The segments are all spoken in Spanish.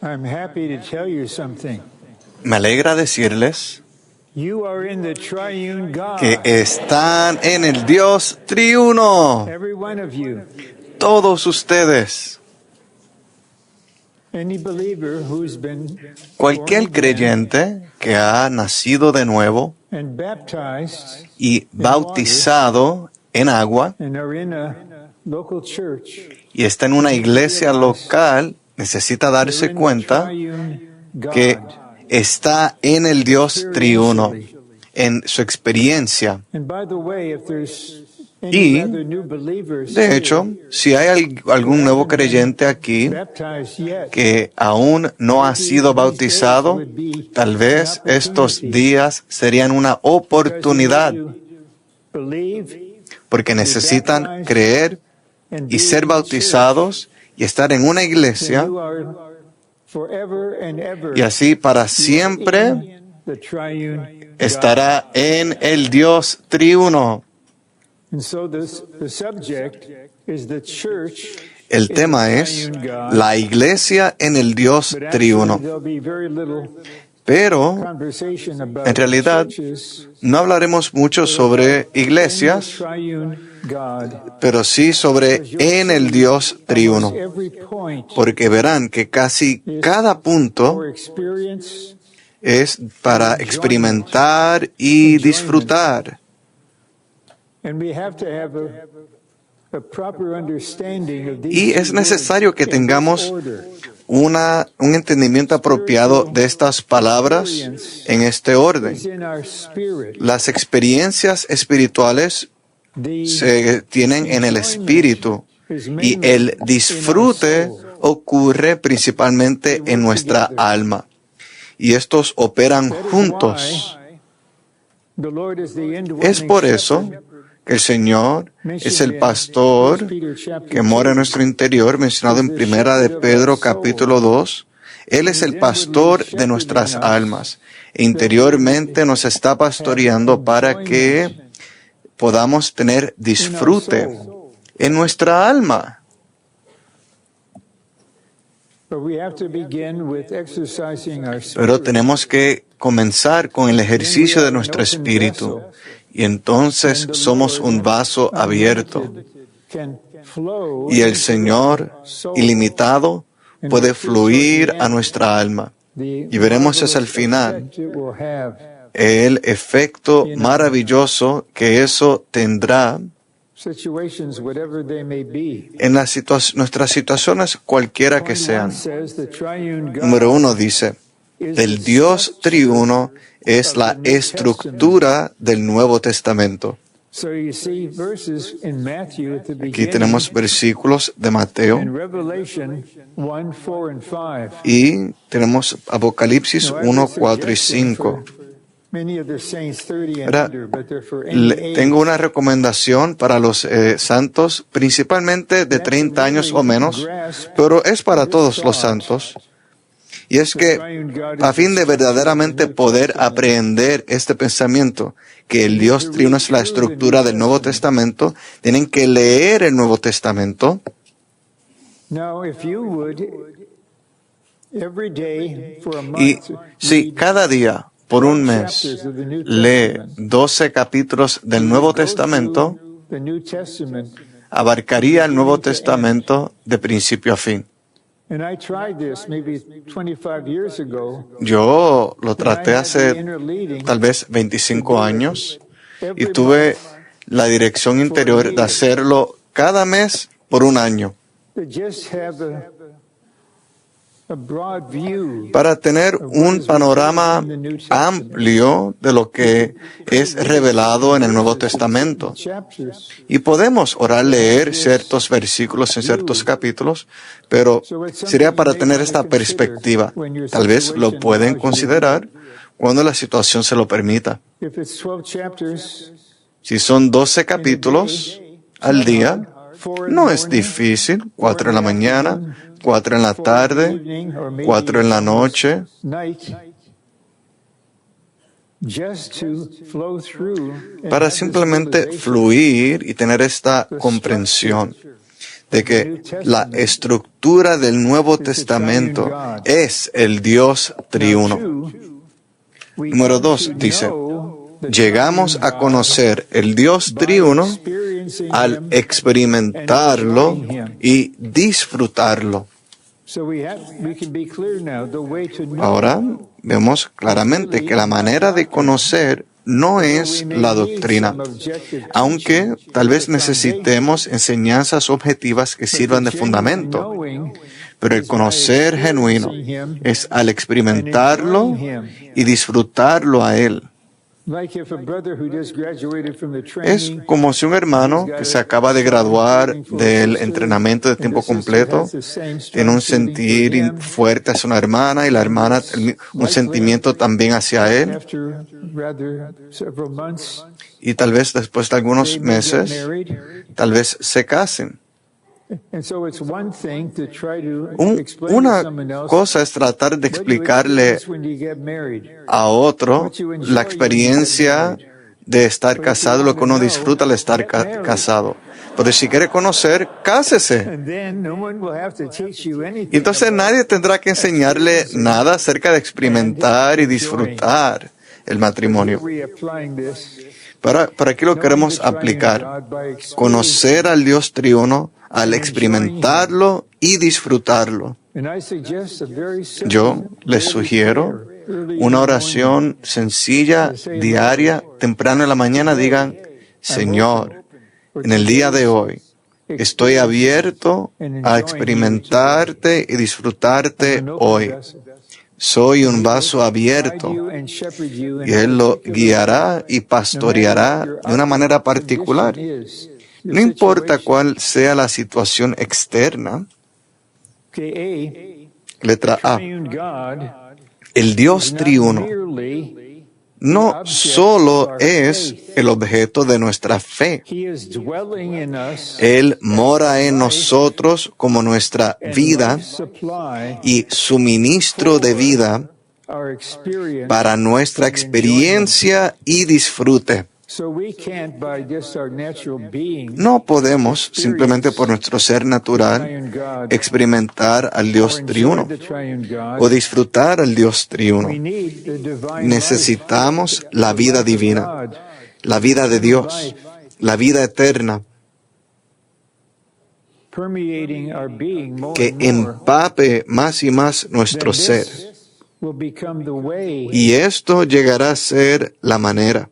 I'm happy to tell you something. Me alegra decirles You are in the triune que God. están en el Dios triuno, Every one of you. todos ustedes. Any believer who's been born Cualquier again creyente que ha nacido de nuevo and baptized y bautizado en agua and are in a local church, y está en una iglesia local necesita they're darse in the cuenta triune que God. está en el Dios triuno, en su experiencia. And by the way, if there's Y, any other new believers de hecho, si hay algún nuevo creyente aquí baptized yet, que aún no ha sido bautizado, tal vez estos días serían una oportunidad, believe porque necesitan creer and y ser bautizados y estar en una iglesia you are forever and ever y así para siempre in the triune God. estará en el Dios triuno. And so the subject is the church. El tema es la iglesia en el Dios But actually, triuno. there'll be very little Pero conversation about en realidad churches no hablaremos mucho sobre in the iglesias, triune God. pero sí sobre en el Dios triuno. Almost every point Porque verán que casi cada punto or experience es para experimentar y disfrutar. and we have to have a proper understanding of these Y es two necesario que words in this tengamos order. un entendimiento apropiado de estas palabras en este orden. Is in our spirit. Las experiencias espirituales The se tienen en el espíritu is y mainly el in disfrute our soul. ocurre principalmente en nuestra alma. Y estos operan That is juntos. why the Lord is the indwelling Es por eso shepherd que el Señor es mentioned el in pastor 1 Peter chapter que mora en 2. nuestro interior, mencionado en Primera de Pedro capítulo 2. Él es el pastor de nuestras almas. E interiormente nos está pastoreando para que podamos tener disfrute en nuestra alma. But we have to begin with exercising our Pero spirit. tenemos que comenzar con el ejercicio de nuestro espíritu. Y entonces somos un vaso abierto. Can flow Y el into Señor our soul. ilimitado puede fluir a nuestra alma. The Y veremos marvelous hacia el final effect it will have. el efecto maravilloso que eso tendrá Situations, whatever they may be. en nuestras situaciones cualquiera que Point one sean. says the triune God Número 1 dice, is el the Dios structure triuno es of la the New estructura del Nuevo Testamento. So you see verses in Matthew at the Aquí beginning tenemos versículos de Mateo and Revelation 1, 4, and 5. y tenemos Apocalipsis Now, I 1, would 4 y suggest them 5. for many of the saints 30 and Ahora, under, but they're for any age. Tengo una recomendación para los santos, principalmente de 30 años o menos, pero es para todos los santos. Y es que a fin de verdaderamente poder aprender este pensamiento, que el Dios triuno es la estructura del Nuevo Testamento, tienen que leer el Nuevo Testamento. Now, if you would, every day for a Y month, si read cada día, por un 12 mes, chapters of the New lee Testament, 12 capítulos del you Nuevo would go Testamento, through the New Testament. abarcaría el Nuevo Testamento de principio a fin. And I tried this maybe 25 years ago. Yo lo and I traté had hace the inner leading tal vez 25 años y every tuve month la dirección interior de hacerlo cada mes por un año, to just have a broad view. para tener un panorama amplio de lo que es revelado en el Nuevo Testamento. Chapters. Y podemos orar, leer ciertos versículos en ciertos capítulos, pero sería para tener esta perspectiva. Tal vez lo pueden considerar cuando la situación se lo permita. If it's 12 chapters Si son 12 capítulos al día, no es difícil. 4 en la mañana, 4 en la tarde, 4 en la noche, night, just to flow through and para have this simplemente realization. fluir y tener esta comprensión. de que la estructura del Nuevo Testamento es el Dios triuno. Número 2 dice, llegamos a conocer el Dios triuno al experimentarlo y disfrutarlo. Ahora vemos claramente que la manera de conocer no es la doctrina, aunque tal vez necesitemos enseñanzas objetivas que sirvan de fundamento. Pero el conocer genuino es al experimentarlo y disfrutarlo a Él. Es como si un hermano que se acaba de graduar del entrenamiento de tiempo completo tiene un sentir fuerte hacia una hermana y la hermana un sentimiento también hacia él. Y tal vez después de algunos meses, tal vez se casen. Una cosa es tratar de explicarle a otro la experiencia de estar casado, lo que uno disfruta al estar casado. Pero si quiere conocer, cásese. Y entonces nadie tendrá que enseñarle nada acerca de experimentar y disfrutar el matrimonio. Pero aquí lo queremos aplicar. Conocer al Dios triuno al experimentarlo y disfrutarlo. Yo les sugiero una oración sencilla, diaria, temprano en la mañana. Digan, Señor, en el día de hoy estoy abierto a experimentarte y disfrutarte hoy. Soy un vaso abierto y Él lo guiará y pastoreará de una manera particular. No importa cuál sea la situación externa. Letra A. El Dios triuno no solo es el objeto de nuestra fe. Él mora en nosotros como nuestra vida y suministro de vida para nuestra experiencia y disfrute. No podemos, simplemente por nuestro ser natural, experimentar al Dios triuno o disfrutar al Dios triuno. Necesitamos la vida divina, la vida de Dios, la vida eterna, que empape más y más nuestro ser. Y esto llegará a ser la manera.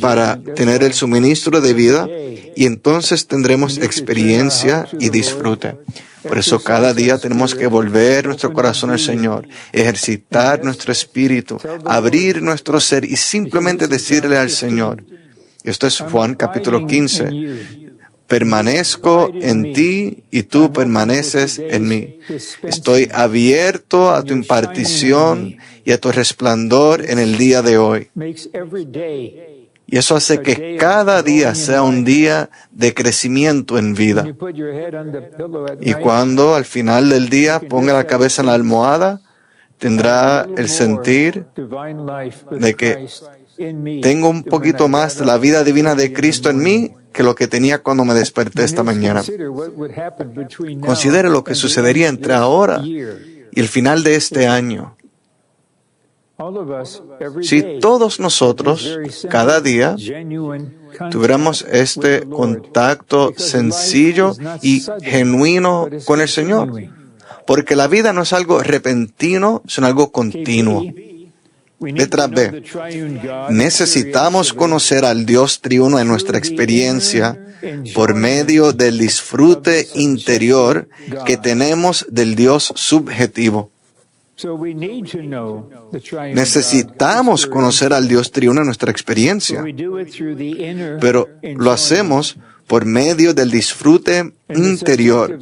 Para tener el suministro de vida, y entonces tendremos experiencia y disfrute. Por eso cada día tenemos que volver nuestro corazón al Señor, ejercitar nuestro espíritu, abrir nuestro ser y simplemente decirle al Señor. Esto es Juan capítulo 15. Permanezco en ti y tú permaneces en mí. Estoy abierto a tu impartición y a tu resplandor en el día de hoy. Y eso hace que cada día sea un día de crecimiento en vida. Y cuando al final del día ponga la cabeza en la almohada, tendrá el sentir de que tengo un poquito más de la vida divina de Cristo en mí que lo que tenía cuando me desperté esta mañana. Considere lo que sucedería entre ahora y el final de este año. Si todos nosotros, cada día, tuviéramos este contacto sencillo y genuino con el Señor. Porque la vida no es algo repentino, sino algo continuo. Letra B. Necesitamos conocer al Dios triuno en nuestra experiencia por medio del disfrute interior que tenemos del Dios subjetivo. Necesitamos conocer al Dios triuno en nuestra experiencia, pero lo hacemos por medio del disfrute interior.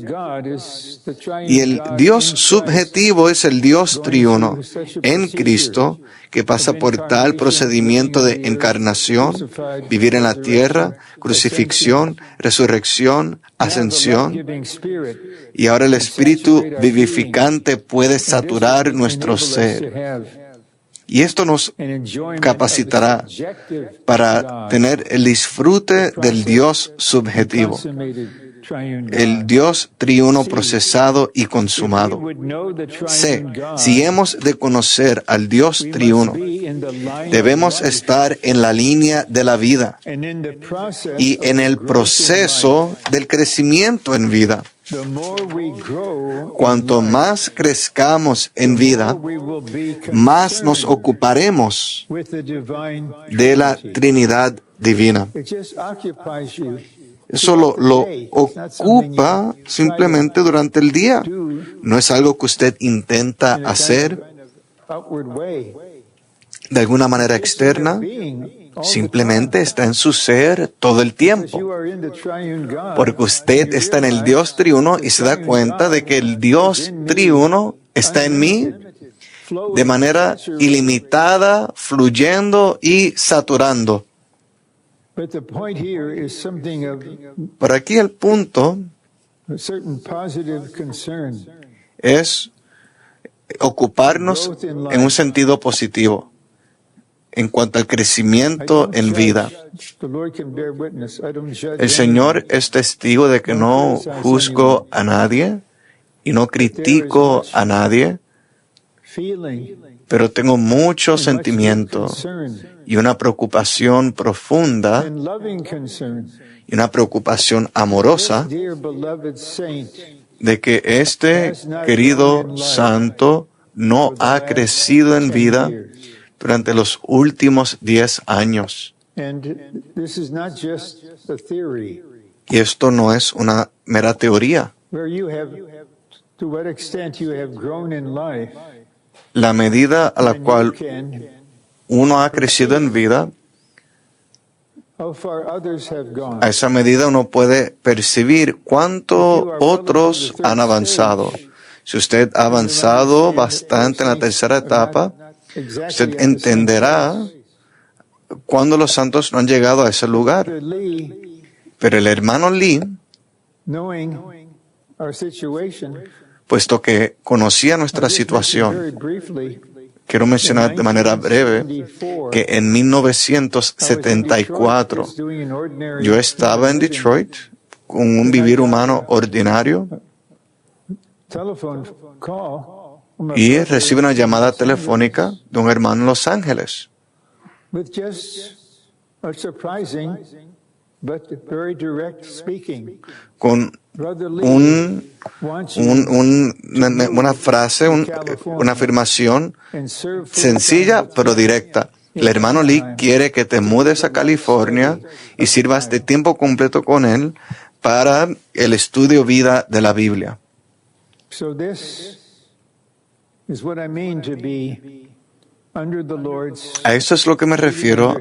Y el Dios subjetivo es el Dios triuno en Cristo, que pasa por tal procedimiento de encarnación, vivir en la tierra, crucifixión, resurrección, ascensión. Y ahora el Espíritu vivificante puede saturar nuestro ser. Y esto nos capacitará para tener el disfrute del Dios subjetivo, el Dios triuno procesado y consumado. Si hemos de conocer al Dios triuno, debemos estar en la línea de la vida y en el proceso del crecimiento en vida. Cuanto más crezcamos en vida, más nos ocuparemos de la Trinidad divina. Eso lo ocupa simplemente durante el día. No es algo que usted intenta hacer de alguna manera externa. Simplemente está en su ser todo el tiempo. Porque usted está en el Dios triuno y se da cuenta de que el Dios triuno está en mí de manera ilimitada, fluyendo y saturando. Pero aquí el punto es ocuparnos en un sentido positivo en cuanto al crecimiento en vida. El Señor es testigo de que no juzgo a nadie y no critico a nadie, pero tengo mucho sentimiento y una preocupación profunda y una preocupación amorosa de que este querido santo no ha crecido en vida durante los últimos 10 años. Y esto no es una mera teoría. La medida a la cual uno ha crecido en vida, a esa medida uno puede percibir cuánto otros han avanzado. Si usted ha avanzado bastante en la tercera etapa, usted entenderá cuándo los santos no han llegado a ese lugar. Pero el hermano Lee, puesto que conocía nuestra situación, quiero mencionar de manera breve que en 1974 yo estaba en Detroit con un vivir humano ordinario y recibí una llamada telefónica de un hermano en Los Ángeles con una frase, una afirmación sencilla pero directa. El hermano Lee quiere que te mudes a California y sirvas de tiempo completo con él para el estudio vida de la Biblia. A eso es lo que me refiero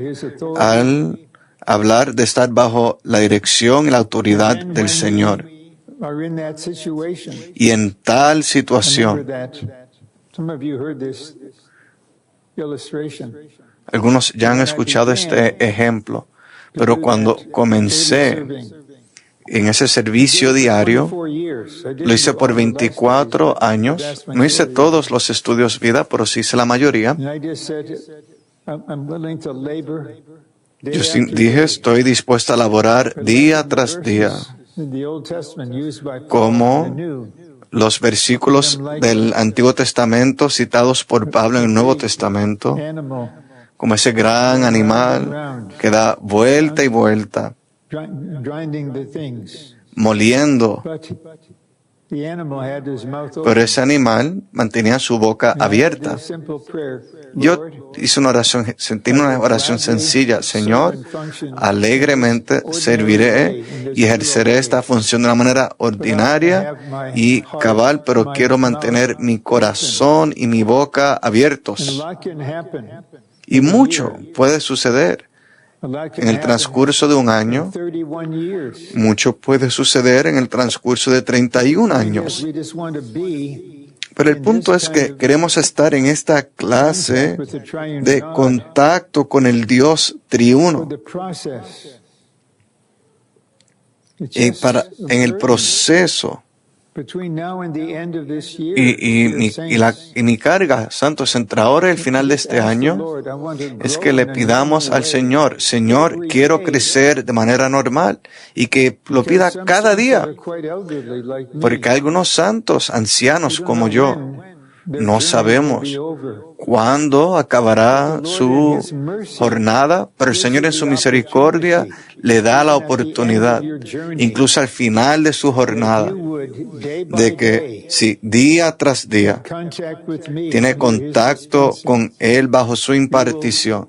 al hablar de estar bajo la dirección y la autoridad del Señor. Y en tal situación, algunos ya han escuchado este ejemplo, pero cuando comencé en ese servicio diario, lo hice por 24 años, no hice todos los estudios vida, pero sí hice la mayoría. Yo dije, estoy dispuesto a laborar día tras día, como los versículos del Antiguo Testamento citados por Pablo en el Nuevo Testamento, como ese gran animal que da vuelta y vuelta, moliendo. Pero ese animal mantenía su boca abierta. Yo hice una oración, sentí una oración sencilla. Señor, alegremente serviré y ejerceré esta función de una manera ordinaria y cabal, pero quiero mantener mi corazón y mi boca abiertos. Y mucho puede suceder en el transcurso de un año. Mucho puede suceder en el transcurso de 31 años. Pero el punto es que queremos estar en esta clase de contacto con el Dios triuno. Y en el proceso between now and the end of this year, Y mi carga, santos, entre ahora y el final de este año, es que le pidamos al Señor, Señor, quiero crecer de manera normal, y que lo pida cada día, porque hay algunos santos, ancianos como yo, no sabemos cuándo acabará su jornada, pero el Señor en su misericordia le da la oportunidad, incluso al final de su jornada, de que si día tras día tiene contacto con Él bajo su impartición,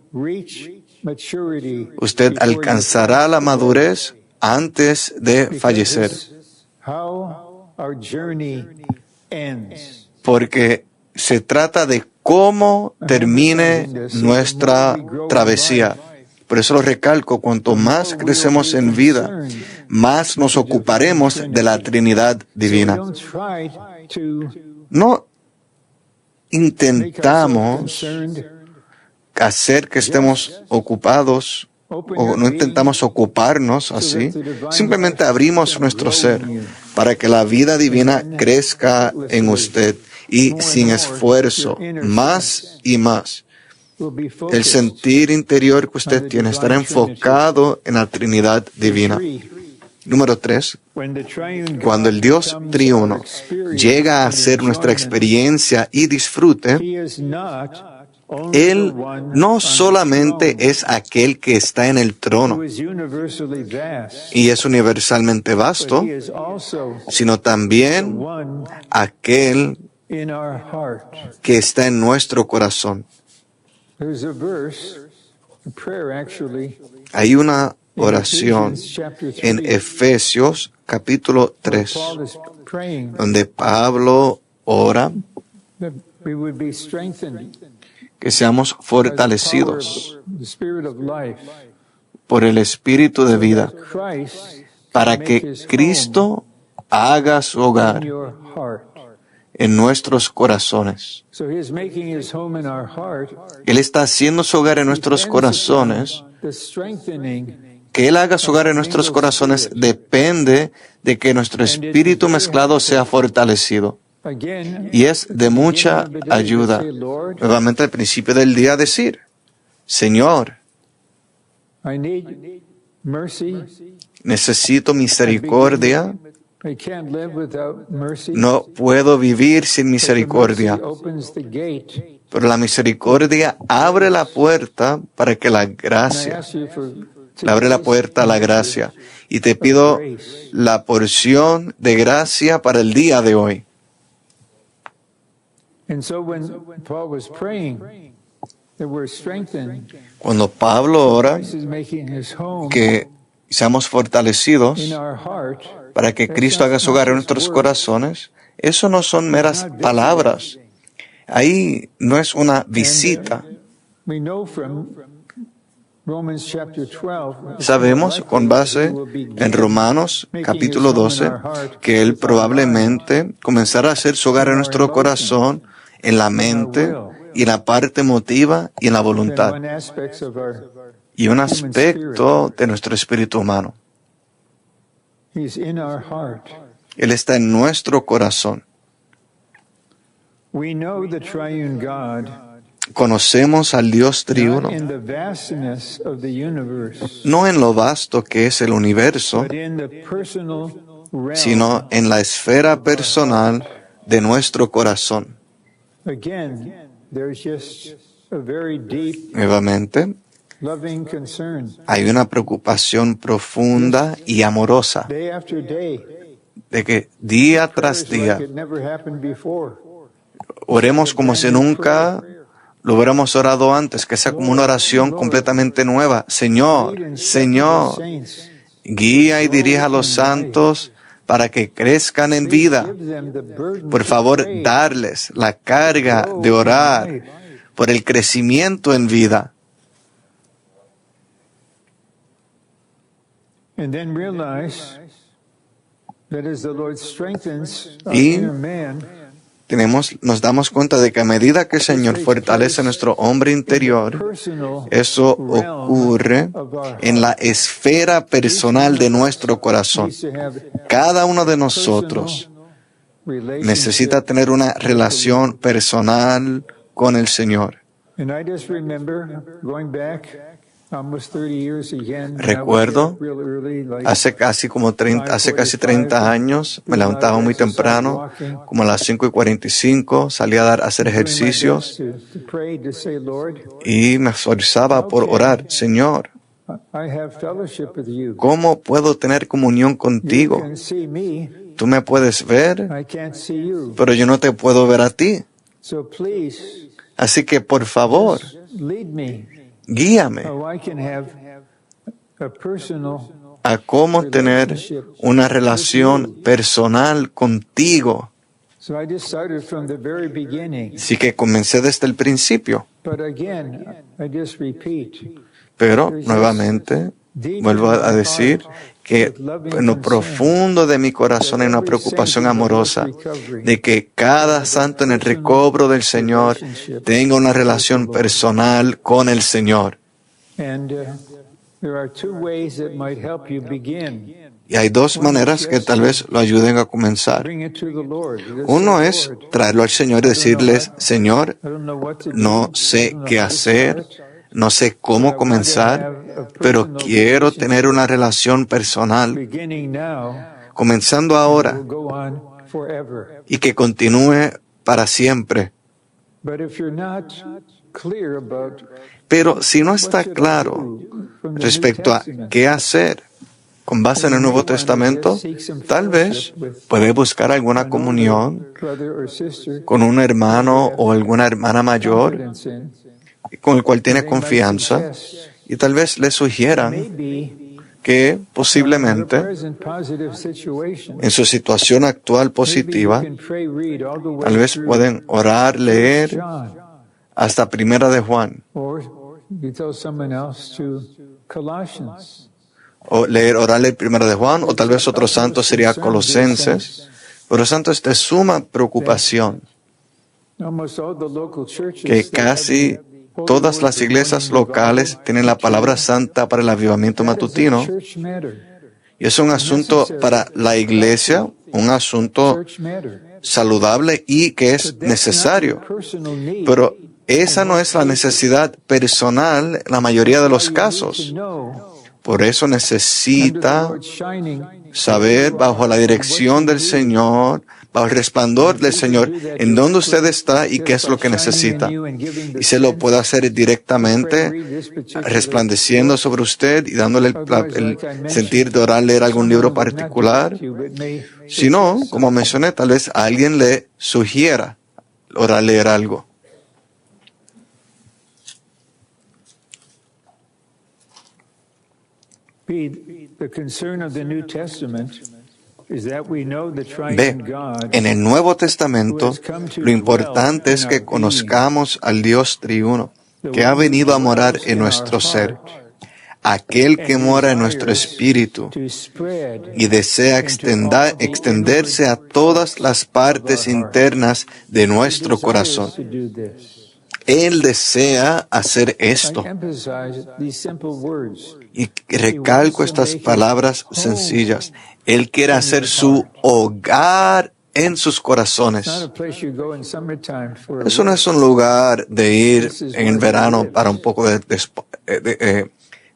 usted alcanzará la madurez antes de fallecer. Porque se trata de cómo termine nuestra travesía. Por eso lo recalco, cuanto más crecemos en vida, más nos ocuparemos de la Trinidad Divina. No intentamos hacer que estemos ocupados, o no intentamos ocuparnos así, simplemente abrimos nuestro ser para que la vida divina crezca en usted y sin esfuerzo, más y más. El sentir interior que usted tiene estará enfocado en la Trinidad Divina. Número 3, cuando el Dios triuno llega a ser nuestra experiencia y disfrute, Él no solamente es aquel que está en el trono y es universalmente vasto, sino también aquel que está en nuestro corazón. Hay una oración en Efesios capítulo 3, donde Pablo ora que seamos fortalecidos por el Espíritu de vida, para que Cristo haga su hogar en nuestros corazones. Él está haciendo su hogar en nuestros corazones. Que Él haga su hogar en nuestros corazones depende de que nuestro espíritu mezclado sea fortalecido. Y es de mucha ayuda. Nuevamente al principio del día decir, Señor, necesito misericordia. No puedo vivir sin misericordia. Pero la misericordia abre la puerta para que la gracia, le abre la puerta a la gracia. Y te pido la porción de gracia para el día de hoy. Cuando Pablo ora que seamos fortalecidos para que Cristo haga su hogar en nuestros corazones, eso no son meras palabras. Ahí no es una visita. Sabemos, con base en Romanos capítulo 12, que Él probablemente comenzará a hacer su hogar en nuestro corazón, en la mente, y en la parte emotiva y en la voluntad. Y un aspecto de nuestro espíritu humano. Él está en nuestro corazón. Conocemos al Dios triuno, no en lo vasto que es el universo, sino en la esfera personal de nuestro corazón. Nuevamente, hay una preocupación profunda y amorosa de que día tras día oremos como si nunca lo hubiéramos orado antes, que sea como una oración completamente nueva. Señor, Señor, guía y dirija a los santos para que crezcan en vida. Por favor, darles la carga de orar por el crecimiento en vida. Y nos damos cuenta de que a medida que el Señor fortalece nuestro hombre interior, eso ocurre en la esfera personal de nuestro corazón. Cada uno de nosotros necesita tener una relación personal con el Señor. And I just remember going back almost 30 years again. Recuerdo, real early, like hace casi 30 años, me levantaba muy temprano, como a las 5:45, salía a hacer ejercicios to pray, to say, Lord, y me esforzaba por orar. Señor, I have fellowship with you. ¿cómo puedo tener comunión You contigo? can see me, Tú me puedes ver, I can't see you. pero yo no te puedo ver a ti. So please, Así que, por favor, lead me guíame how I can have a personal a cómo tener una relación personal contigo. So I just started from the very beginning. Así que comencé desde el principio. But again, I just repeat. Pero, nuevamente, vuelvo a decir que en lo profundo de mi corazón hay una preocupación amorosa de que cada santo en el recobro del Señor tenga una relación personal con el Señor. And there are two ways that might help you begin. Y hay dos maneras que tal vez lo ayuden a comenzar. Bring it to the Lord. Just Uno say, es Lord, traerlo al Señor y decirles, Señor, I don't know what to do. no I sé don't know qué how to hacer, start, no sé cómo comenzar, pero quiero tener una relación personal, beginning now, comenzando will ahora go on forever. y que continúe para siempre. But if you're not clear about Pero si no what está should I claro do from the New respecto a Testament, qué hacer con base en el Nuevo Testamento, tal vez puede buscar alguna comunión brother or sister, con un hermano o alguna hermana mayor confidence in, con el cual tiene they might confianza suggest y tal vez le sugieran maybe que in your posiblemente present positive situation, en su situación actual maybe you positiva, can pray, read all the way tal vez through pueden orar, leer John, hasta Primera de Juan, or you tell someone else to Colossians. o orarle Primera de Juan, o tal vez otro santo sería Colosenses, pero santo es de suma preocupación Almost all the local churches, que they have casi the todas Holy las Word iglesias Morning locales Revival. tienen la palabra santa para el avivamiento That is a matutino, church matter. y es un asunto para la iglesia, un asunto Church matter. saludable y que But es that's not necesario. your personal need. Pero esa no es la necesidad personal en la mayoría de los casos. Por eso necesita saber bajo la dirección del Señor, bajo el resplandor del Señor, en dónde usted está y qué es lo que necesita. Y se lo puede hacer directamente, resplandeciendo sobre usted y dándole el sentir de orar, leer algún libro particular. Si no, como mencioné, tal vez a alguien le sugiera orar, leer algo. The concern of the New Testament is that we know the Ve, triune God en el Nuevo Testamento, lo importante es que conozcamos al Dios triuno, que ha venido a morar en nuestro ser, aquel que mora en nuestro espíritu to spread y desea extenderse a todas las partes internas de nuestro corazón. to do this. Él desea hacer esto. I emphasize these simple words. Y recalco estas palabras sencillas. Él quiere hacer su hogar en sus corazones. Not a place you go in summertime for a Eso no es un lugar de ir en el verano para un poco de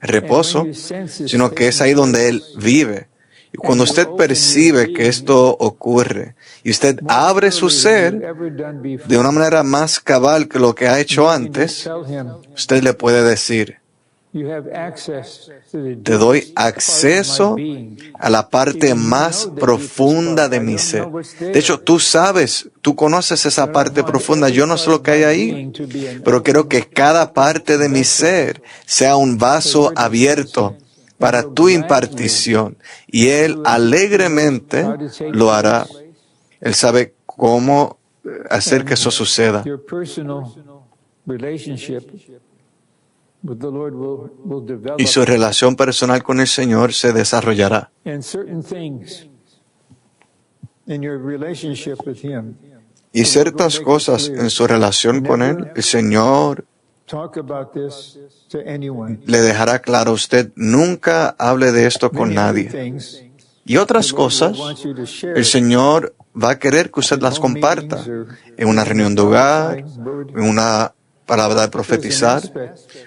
reposo, sino que es ahí donde Él vive. Y cuando usted percibe que esto ocurre y usted abre su ser de una manera más cabal que lo que ha hecho antes, usted le puede decir, te doy acceso a la parte más profunda de mi ser. De hecho, tú sabes, tú conoces esa parte profunda. Yo no sé lo que hay ahí, pero quiero que cada parte de mi ser sea un vaso abierto para tu impartición. Y Él alegremente lo hará. Él sabe cómo hacer que eso suceda. Y su relación personal con el Señor se desarrollará. Y ciertas cosas en su relación con Él, el Señor le dejará claro a usted, nunca hable de esto con nadie. Y otras cosas, el Señor va a querer que usted las comparta en una reunión de hogar, en una palabra de profetizar,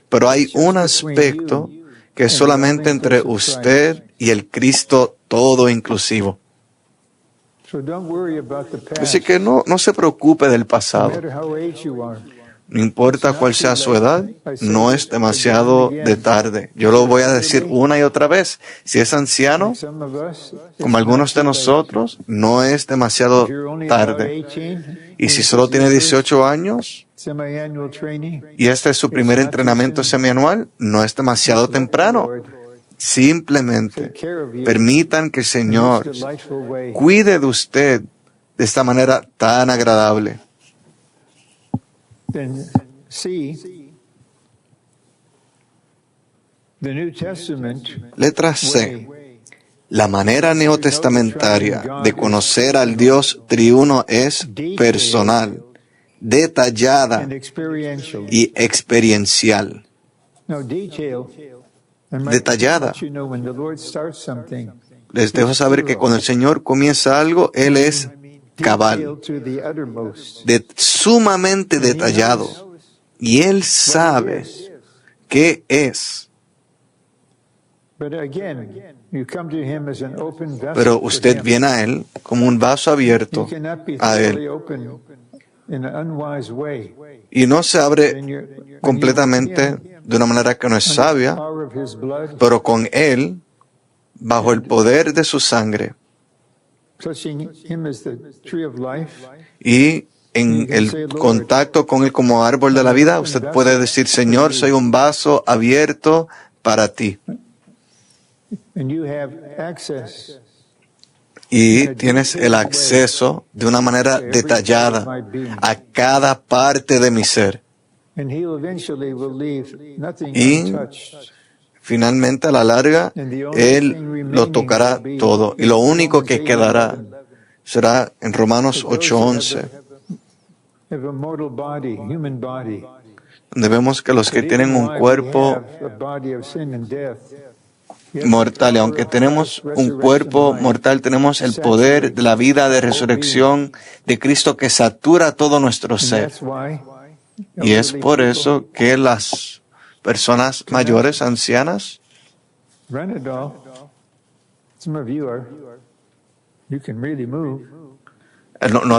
pero hay un aspecto que es solamente entre usted y el Cristo todo inclusivo. Así que no se preocupe del pasado. No importa cuál sea su edad, no es demasiado de tarde. Yo lo voy a decir una y otra vez. Si es anciano, como algunos de nosotros, no es demasiado tarde. Y si solo tiene 18 años y este es su primer entrenamiento semianual, no es demasiado temprano. Simplemente permitan que el Señor cuide de usted de esta manera tan agradable. Then C, the New Testament Letra C. La manera neotestamentaria de conocer al Dios triuno es personal, detallada and experiential. y experiencial. Now, detail. Detallada. You know, when the Lord starts something, Les dejo saber que cuando el Señor comienza algo, Él es cabal, detail to the uttermost. sumamente detallado. Y Él sabe qué es. But again, you come to him as an open vessel. Pero for usted him. viene a Él como un vaso You abierto cannot be a thoroughly Él. open in an unwise way. Y no se abre When you're completamente de una manera que no es sabia, power of his blood, pero con Él, bajo el poder de su sangre touching him as the tree of life. y en el contacto con Él como árbol de la vida, usted puede decir, Señor, soy un vaso abierto para ti. And you have access Y tienes el acceso de una manera detallada a cada parte de mi ser. and he'll eventually will leave nothing Y untouched. finalmente, a la larga, Él lo tocará todo. Y lo único que quedará será en Romanos 8:11, Have a mortal body, human body. donde vemos que los que But tienen even un while we cuerpo have a body of sin and death, yet mortal, y the aunque power of tenemos Christ's un cuerpo resurrection life mortal, tenemos el poder de la vida de resurrección de Cristo que satura todo nuestro And ser. that's why Y es elderly por people eso que las personas mayores, ancianas, run it all. Some of you are. You can really move.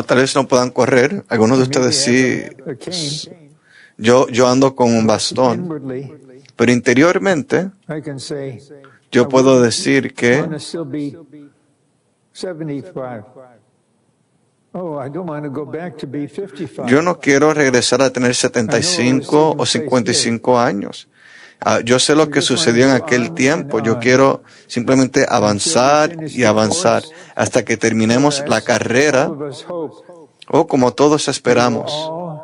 tal vez no puedan correr, algunos de ustedes sí. A cane. Yo ando con un bastón, Inwardly, pero interiormente I can say, yo puedo decir I que want to still be 75. Oh, I don't want to go back to be 55. yo no quiero regresar a tener 75 o 55 años. Yo sé lo que sucedió en aquel tiempo. Yo quiero simplemente avanzar y avanzar hasta que terminemos la carrera, All of us hope o como todos esperamos, all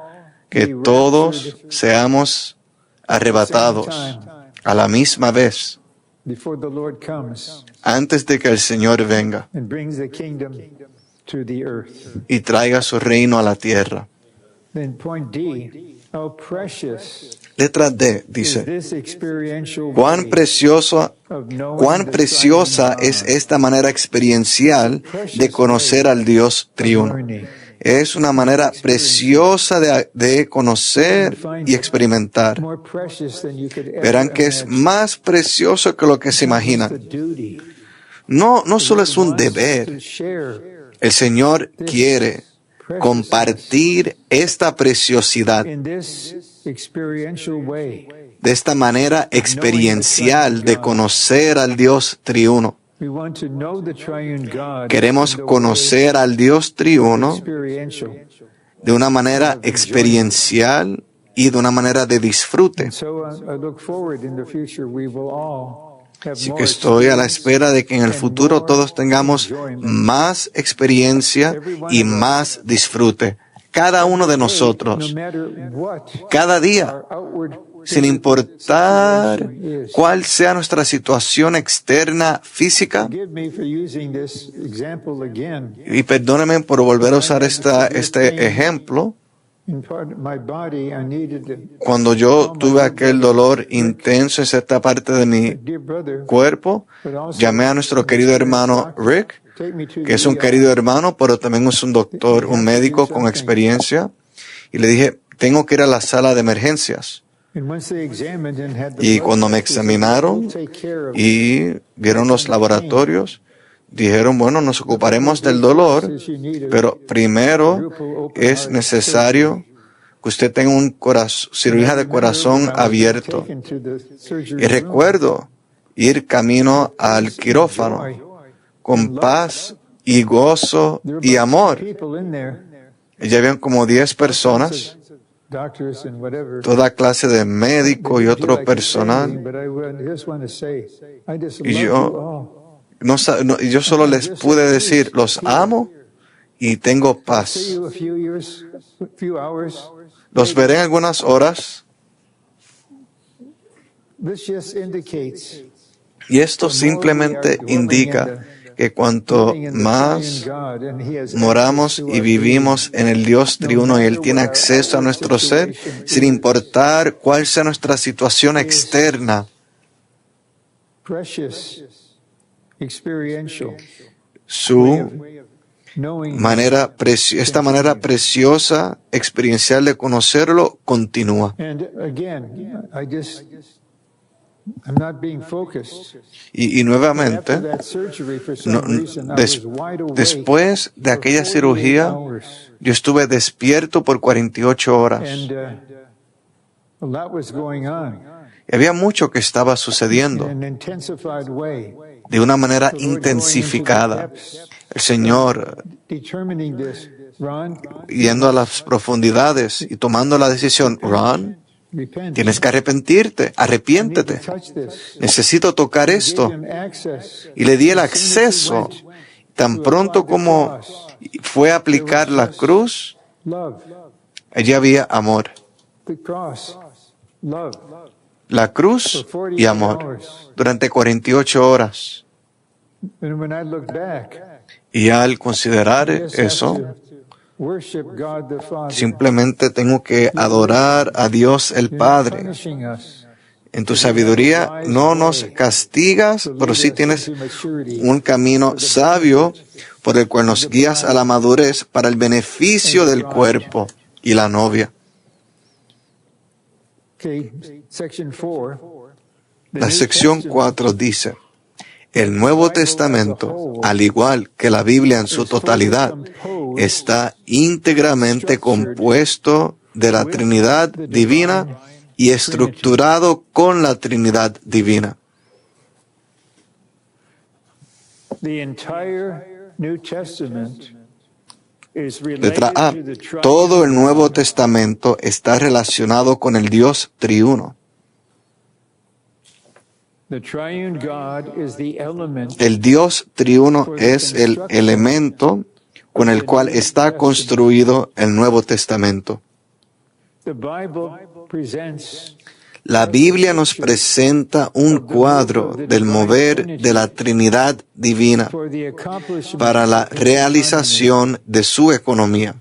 que be todos raptured seamos arrebatados a la misma vez before the Lord comes antes de que el Señor venga and brings the kingdom to the earth. y traiga su reino a la tierra. Then point D, how precious Letra D is dice, this experiential cuán way preciosa of knowing Cuán the preciosa triune es God, esta manera experiencial de conocer al Dios triuno. learning. Es una manera preciosa de conocer y experimentar. More precious than you could ever Verán que es imagine. más precioso que lo que se It's imagina. a duty. No solo es un He wants deber. to share El Señor quiere compartir esta preciosidad in this experiential way. de esta manera experiencial de conocer al Dios triuno. We want to know the triune God Queremos in the conocer al Dios way triuno experiential. de una manera experiencial y de una manera de disfrute. And so I look forward in the future we will all have Así more que estoy a la experience espera de que en el futuro todos tengamos más experiencia y más disfrute. Cada uno de no nosotros, matter what cada día, our outward sin importar situation is. cuál sea nuestra situación externa física. Forgive me for using this example again. Y perdónenme por volver a usar este ejemplo. In part of my body, I needed to, Cuando yo tuve aquel dolor intenso en cierta parte de mi dear brother, cuerpo, but also llamé a nuestro querido hermano Rick que es un querido hermano, pero también es un doctor, un médico con experiencia. Y le dije, tengo que ir a la sala de emergencias. Y cuando me examinaron y vieron los laboratorios, dijeron, bueno, nos ocuparemos del dolor, pero primero es necesario que usted tenga cirugía de corazón abierto. Y recuerdo ir camino al quirófano con paz y gozo y amor. Ya habían como 10 personas, toda clase de médico y otro personal. Y yo solo les pude decir, los amo y tengo paz. Los veré en algunas horas. Y esto simplemente indica que cuanto más moramos y vivimos en el Dios triuno y Él tiene acceso a nuestro ser, sin importar cuál sea nuestra situación externa, esta manera preciosa, experiencial de conocerlo, continúa. Y nuevamente, después de aquella cirugía, yo estuve despierto por 48 horas. Y había mucho que estaba sucediendo de una manera intensificada. El Señor, yendo a las profundidades y tomando la decisión, Ron, tienes que arrepiéntete. Necesito tocar esto. Y le di el acceso. Tan pronto como fue a aplicar la cruz, allí había amor. La cruz y amor durante 48 horas. Y al considerar eso, simplemente tengo que adorar a Dios el Padre. En tu sabiduría no nos castigas, pero sí tienes un camino sabio por el cual nos guías a la madurez para el beneficio del cuerpo y la novia. La sección 4 dice, el Nuevo Testamento, al igual que la Biblia en su totalidad, está íntegramente compuesto de la Trinidad divina y estructurado con la Trinidad divina. Letra A. Todo el Nuevo Testamento está relacionado con el Dios triuno. El Dios triuno es el elemento con el cual está construido el Nuevo Testamento. La Biblia nos presenta un cuadro del mover de la Trinidad divina para la realización de su economía.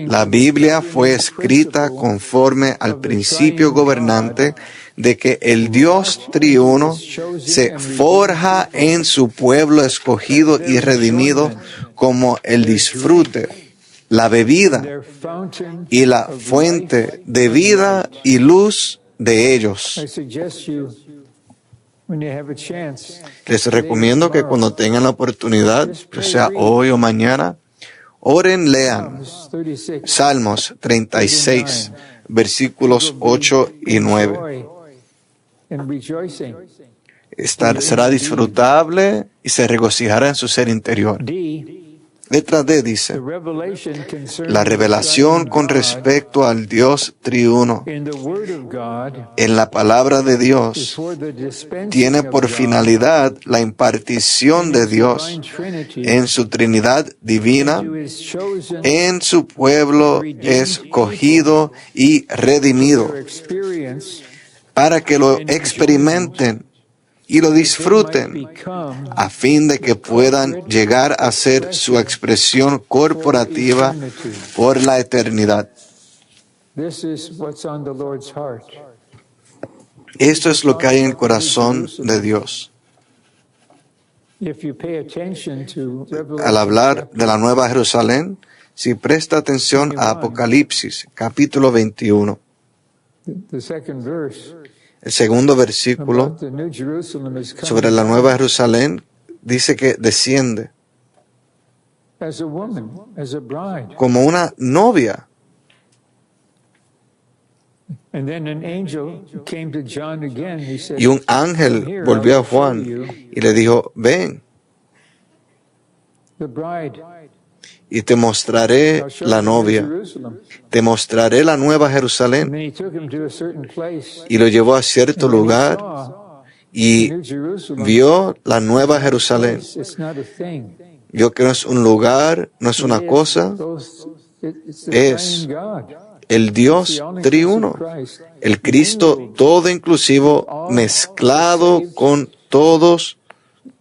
La Biblia fue escrita conforme al principio gobernante de que el Dios triuno se forja en su pueblo escogido y redimido como el disfrute, la bebida y la fuente de vida y luz de ellos. Les recomiendo que cuando tengan la oportunidad, ya sea hoy o mañana, oren, lean Salmos 36, versículos 8 y 9. Será disfrutable y se regocijará en su ser interior. Letra D dice, la revelación con respecto al Dios triuno en la palabra de Dios tiene por finalidad la impartición de Dios en su Trinidad divina, en su pueblo escogido y redimido, para que lo experimenten y lo disfruten, a fin de que puedan llegar a ser su expresión corporativa por la eternidad. Esto es lo que hay en el corazón de Dios. If you pay attention to Revelation Al hablar chapter de la Nueva Jerusalén, si presta atención a Apocalipsis, capítulo 21, the second verse el segundo versículo about the New Jerusalem is sobre coming la Nueva Jerusalén, dice que desciende as a woman, as a bride. como una novia. And then an angel came to John again. He said, Y un ángel "Come here, volvió I a will show Juan you y le dijo, ven the bride. y te mostraré I'll show la you New novia, Jerusalem." te mostraré la Nueva And Jerusalén. then he took him to a certain place. Y lo llevó a cierto And when he lugar saw y New Jerusalem, vio la Nueva Jerusalén. it's not a thing. Vio que no es un lugar, no es una cosa, It's the es triune God. el Dios triuno, el Cristo todo inclusivo, mezclado con todos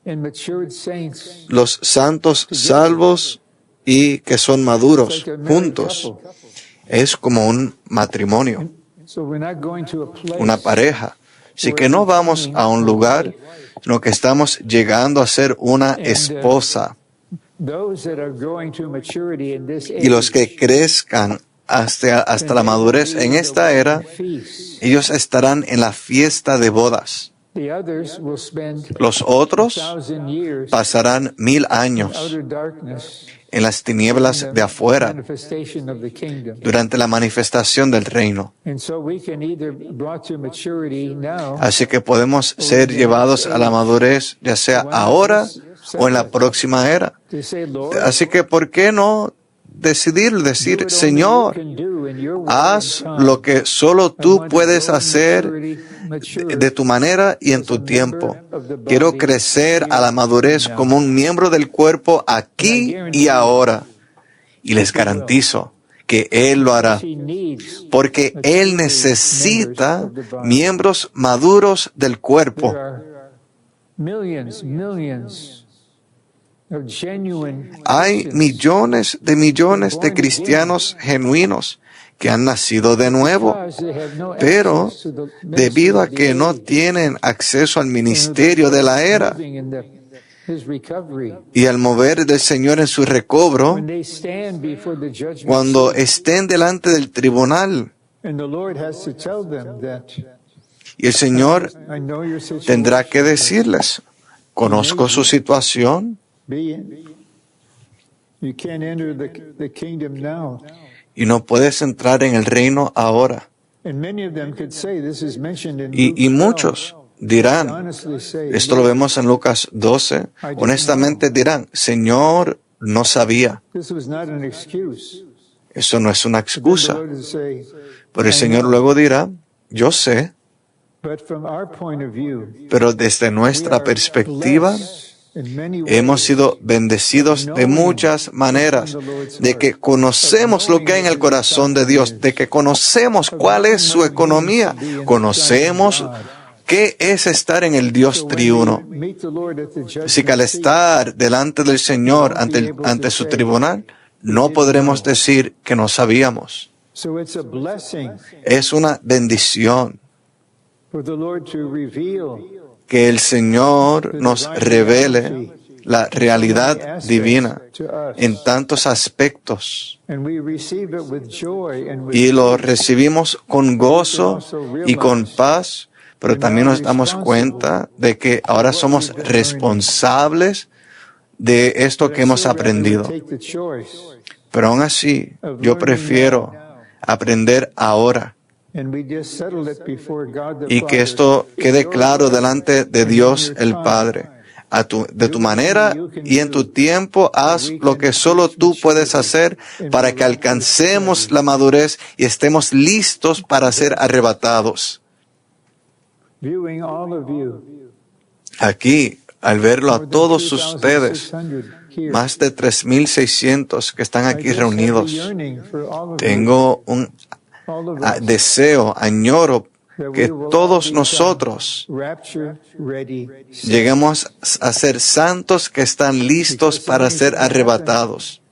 And matured saints. los santos salvos y que son maduros It's like a married juntos. couple. Es como un matrimonio, So we're not going to a place una pareja. Así que no vamos a un lugar, sino que estamos llegando a ser una esposa. those that are growing to maturity in this Y los que age, crezcan hasta la madurez en esta era, feast. ellos estarán en la fiesta de bodas. The others will spend Los otros 1,000 years pasarán 1000 in años outer darkness en las tinieblas de afuera manifestation of the kingdom. durante la manifestación del reino. And so we can either brought to maturity now Así que podemos ser llevados a la madurez, ya sea ahora o en la próxima era. to say, Lord, Así que, ¿por qué no decir, do what only you Señor, can do in your will haz and time. lo que solo I tú want to puedes grow in hacer maturity, de tu manera y en tu tiempo? Quiero crecer a la madurez como un miembro del cuerpo aquí y ahora. Y les garantizo que Él lo hará, He needs porque Él necesita miembros maduros del cuerpo. There are millions of genuine Hay Christians millones de cristianos genuinos que han nacido de nuevo, because they have no pero access to the debido a ministry que of no the age, tienen acceso al ministerio de la era moving in his recovery. y al mover del Señor en su recobro, When they stand before the judgment cuando seat, estén delante del tribunal, and the Lord has to tell them that y el Señor I know your situation. tendrá que decirles, conozco su situación You can't enter the kingdom now. y no puedes entrar en el reino ahora. And many of them could say this is mentioned in Y Luke 12. muchos dirán, Honestly say, esto lo vemos en Lucas 12, honestamente dirán, Señor, no sabía. this was not an excuse. Eso no es una Then the excusa. Lord would say, Pero el Señor luego dirá, yo sé, but from our point of view, pero desde we nuestra are perspectiva, blessed in many hemos ways. sido bendecidos de muchas maneras, de que conocemos lo que hay en el corazón de Dios, de que conocemos cuál es su economía, conocemos qué es estar en el Dios triuno. Meet the Lord at the Así que al judgment seat, estar delante del Señor, ante su tribunal, no podremos decir que no sabíamos. so it's a blessing Es una bendición for the Lord to reveal que el Señor nos revele la realidad divina to us. en tantos aspectos And we receive it with joy and with y lo recibimos con gozo y con paz, pero también nos damos cuenta de que ahora somos responsables de esto que hemos aprendido. take the choice. Pero aún así, yo prefiero aprender ahora And we just settled it before God the y que Father. esto quede claro delante de Dios el Padre. De tu manera y en tu tiempo, haz lo que solo tú puedes hacer para que alcancemos la madurez y estemos listos para ser arrebatados. Viewing all of you, Aquí, al verlo a more than todos ustedes, 2,600 here, más de 3,600 que están I aquí just have a reunidos, yearning for all of tengo un you, all of us, deseo, añoro that que we will all todos become nosotros rapture ready. lleguemos a ser santos que están listos para ser arrebatados.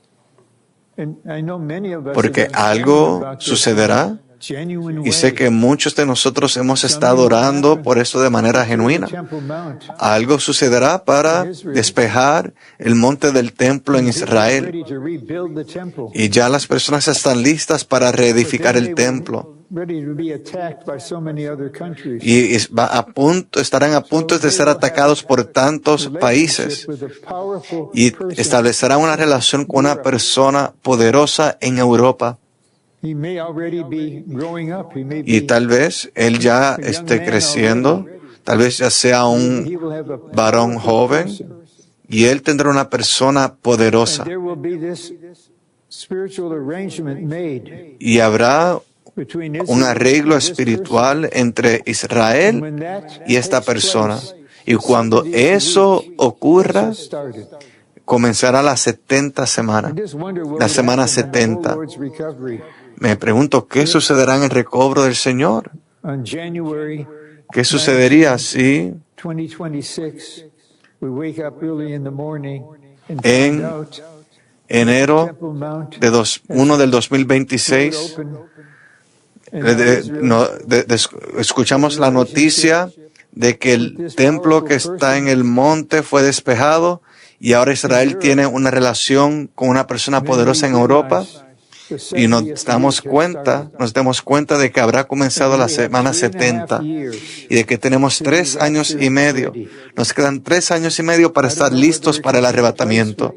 And I know many of us Porque have been praying algo about this sucederá genuine Y sé way. que muchos de nosotros hemos estado orando por eso de manera genuina. Temple Mount. Algo sucederá para despejar el monte del templo en People are Israel. ready to rebuild the temple. Y ya las personas están listas para reedificar el templo. Ready to be attacked by so many other countries. Y estarán a punto de ser atacados por tantos países. With a powerful Y person. establecerán una relación con una persona poderosa en Europa. He may already be growing up. He may Y be, tal vez él ya esté creciendo, tal vez ya sea he un will have a varón powerful joven, person. y él tendrá una persona And poderosa. there will be this spiritual arrangement made Y habrá between un Israel arreglo and this espiritual entre person. Israel When that y esta takes persona. place, Y cuando 70 days a eso week ocurra, has started. comenzará la 70 semana. I just wonder what La would semana happen in the whole 70. Lord's recovery Me pregunto, ¿qué sucederá en el recobro del Señor? on January ¿Qué sucedería si 2026? We wake up early in the morning and En find out enero Temple Mount de 1 del would 2026 open and now Israel escuchamos la noticia de que el templo que está en el monte fue despejado y ahora Israel tiene una relación con una persona poderosa en Europa y nos damos cuenta de que habrá comenzado la semana 70 y de que tenemos 3 años y medio. Nos quedan 3 años y medio para estar listos para el arrebatamiento.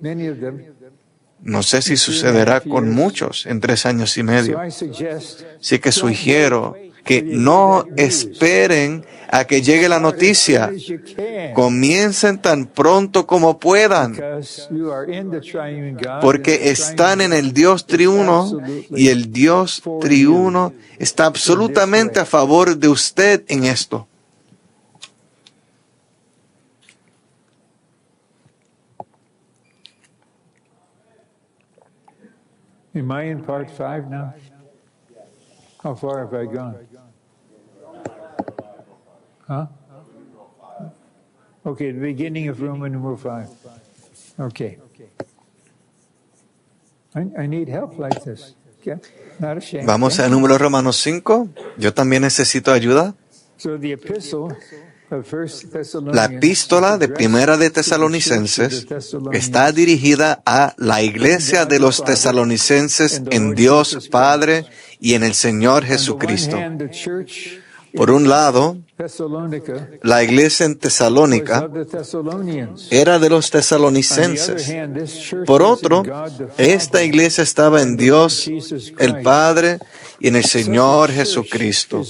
No sé si sucederá con muchos en 3 años y medio. Así que sugiero que no esperen a que llegue la noticia. Comiencen tan pronto como puedan, porque están en el Dios triuno y el Dios triuno está absolutamente a favor de usted en esto. Am I in part 5 now? How far have I gone? Huh? Okay, the beginning of Roman numeral 5. Okay. I need help like this. Okay? Not ashamed. Vamos al número Romanos 5. Yo también necesito ayuda. So the epistle of 1 Thessalonians La epístola de Primera de Tesalonicenses está dirigida a la iglesia de los tesalonicenses en Dios Padre y en el Señor Jesucristo. Por un lado, la iglesia en Tesalónica era de los tesalonicenses. Por otro, esta iglesia estaba en Dios, el Padre, y en el Señor Jesucristo.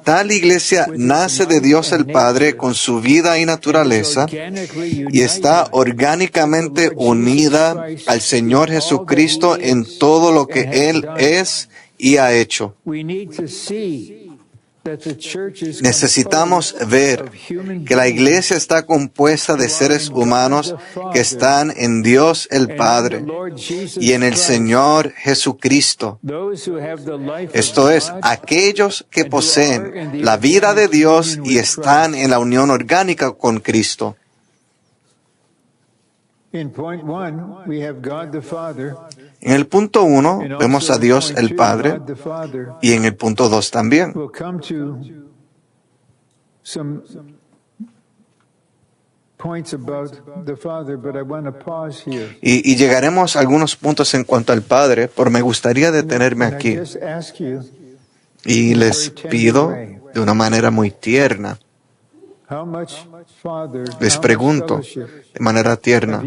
Tal iglesia nace de Dios el Padre con su vida y naturaleza y está orgánicamente unida al Señor Jesucristo en todo lo que Él es y ha hecho. Necesitamos ver que la iglesia está compuesta de seres humanos que están en Dios el Padre y en el Señor Jesucristo. Esto es, aquellos que poseen la vida de Dios y están en la unión orgánica con Cristo. En el punto 1 vemos a Dios el Padre y en el punto 2 también. Y llegaremos a algunos puntos en cuanto al Padre, pero me gustaría detenerme aquí. Y les pido de una manera muy tierna, les pregunto de manera tierna,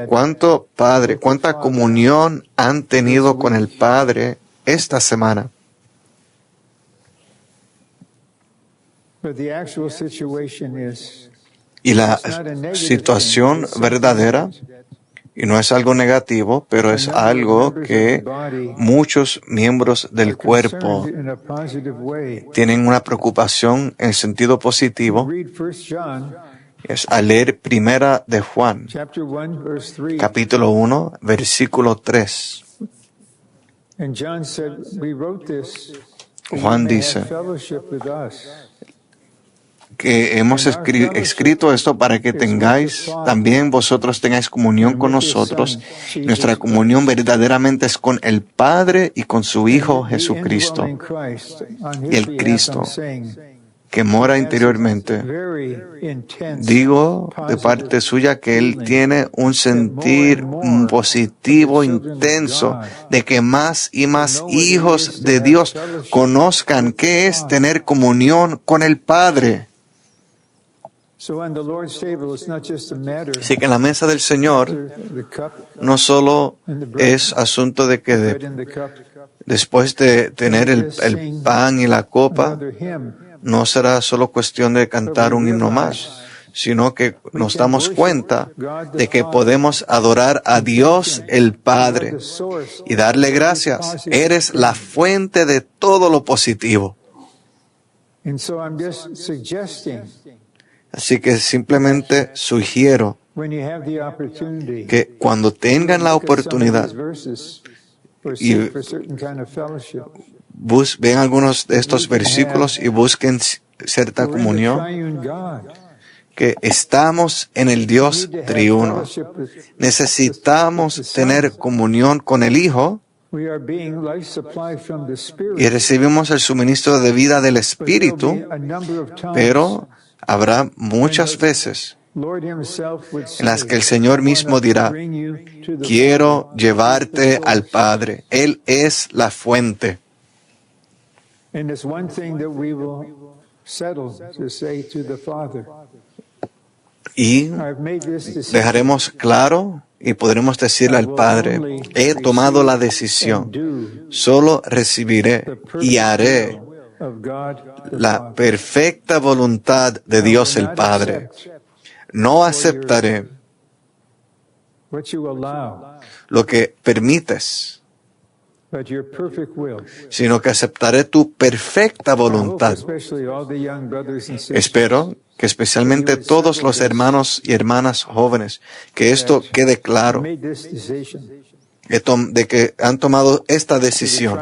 ¿cuánto Padre, cuánta comunión han tenido con el Padre esta semana? Y la situación verdadera, y no es algo negativo, pero es algo que muchos miembros del cuerpo tienen una preocupación en sentido positivo. Es al leer Primera de Juan, capítulo 1, versículo 3. Juan dice que hemos escrito esto para que tengáis, también vosotros tengáis comunión con nosotros. Nuestra comunión verdaderamente es con el Padre y con su Hijo Jesucristo. Y el Cristo que mora interiormente, digo de parte suya que Él tiene un sentir positivo intenso de que más y más hijos de Dios conozcan qué es tener comunión con el Padre. Así que en la mesa del Señor no solo es asunto de que después de tener el pan y la copa, no será solo cuestión de cantar un himno más, sino que nos damos cuenta de que podemos adorar a Dios el Padre y darle gracias. Eres la fuente de todo lo positivo. Así que simplemente sugiero que cuando tengan la oportunidad y ven algunos de estos versículos y busquen cierta comunión, que estamos en el Dios triuno. Necesitamos tener comunión con el Hijo y recibimos el suministro de vida del Espíritu, pero habrá muchas veces en las que el Señor mismo dirá: quiero llevarte al Padre. Él es la fuente. Y dejaremos claro y podremos decirle al Padre: he tomado la decisión, solo recibiré y haré la perfecta voluntad de Dios el Padre. No aceptaré lo que permites, sino que aceptaré tu perfecta voluntad. Espero que especialmente todos los hermanos y hermanas jóvenes, que esto quede claro, de que han tomado esta decisión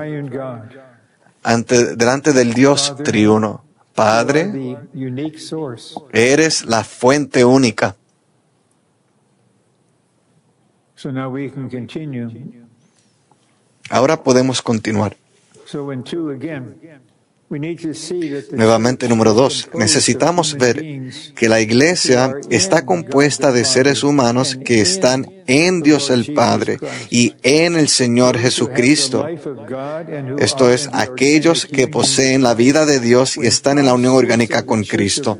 delante del Dios triuno. Padre, eres la fuente única. Ahora podemos continuar. Nuevamente, número 2, necesitamos ver que la iglesia está compuesta de seres humanos que están en Dios el Padre y en el Señor Jesucristo. Esto es, aquellos que poseen la vida de Dios y están en la unión orgánica con Cristo.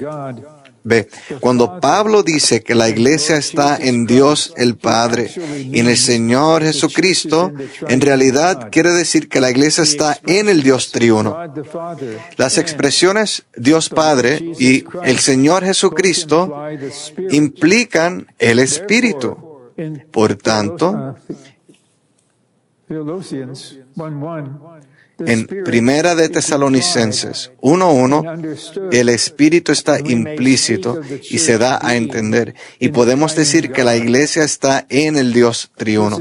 Ve, cuando Pablo dice que la iglesia está en Dios el Padre y en el Señor Jesucristo, en realidad quiere decir que la iglesia está en el Dios triuno. Las expresiones Dios Padre y el Señor Jesucristo implican el Espíritu. Por tanto, en Primera de Tesalonicenses 1:1, el Espíritu está implícito y se da a entender. Y podemos decir que la iglesia está en el Dios triuno.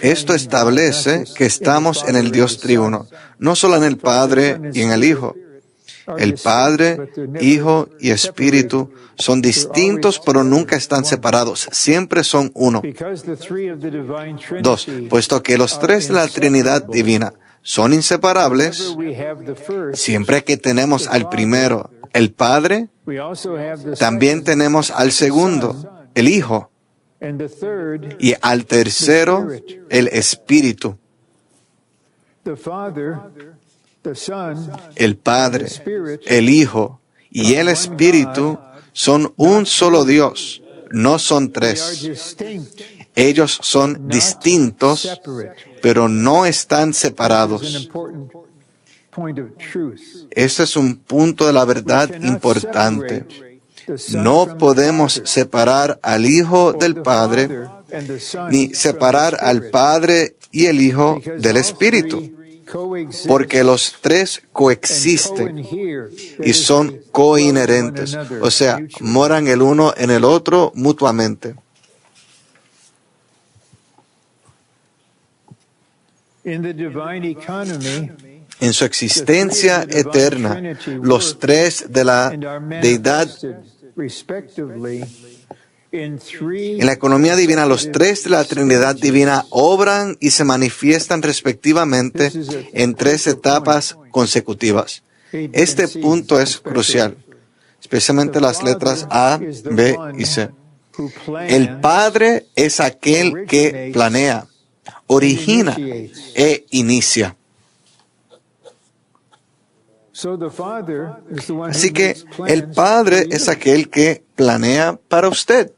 Esto establece que estamos en el Dios triuno, no solo en el Padre y en el Hijo. El Padre, Hijo y Espíritu son distintos, pero nunca están separados. Siempre son uno. 2. Puesto que los tres de la Trinidad Divina son inseparables, siempre que tenemos al primero, el Padre, también tenemos al segundo, el Hijo, y al tercero, el Espíritu. El Padre, el Hijo y el Espíritu son un solo Dios, no son tres. Ellos son distintos, pero no están separados. Este es un punto de la verdad importante. No podemos separar al Hijo del Padre, ni separar al Padre y el Hijo del Espíritu, porque los tres coexisten y son coinherentes, o sea, moran el uno en el otro mutuamente. En su existencia eterna, los tres de la deidad, en la economía divina, los tres de la Trinidad divina obran y se manifiestan respectivamente en tres etapas consecutivas. Este punto es crucial, especialmente las letras A, B y C. El Padre es aquel que planea, origina e inicia. Así que el Padre es aquel que planea para usted.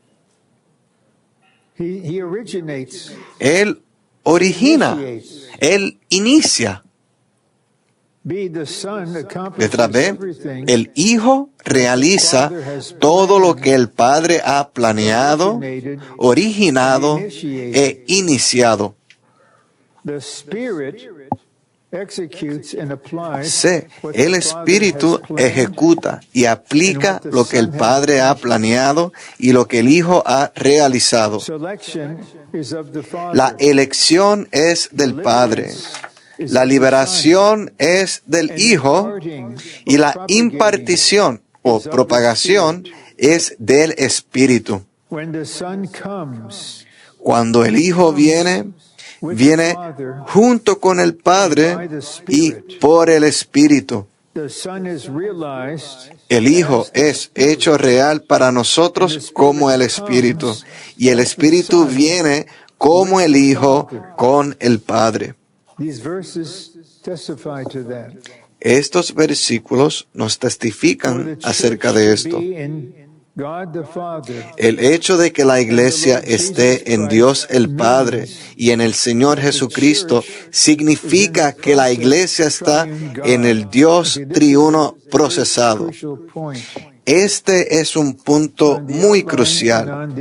Él origina, Él inicia. Letra B, el Hijo realiza todo lo que el Padre ha planeado, originado e iniciado. C, el Espíritu ejecuta y aplica lo que el Padre ha planeado y lo que el Hijo ha realizado. La elección es del Padre. La liberación es del Hijo y la impartición o propagación es del Espíritu. Cuando el Hijo viene junto con el Padre y por el Espíritu. El Hijo es hecho real para nosotros como el Espíritu y el Espíritu viene como el Hijo con el Padre. Estos versículos nos testifican acerca de esto. El hecho de que la iglesia esté en Dios el Padre y en el Señor Jesucristo significa que la iglesia está en el Dios triuno procesado. Este es un punto muy crucial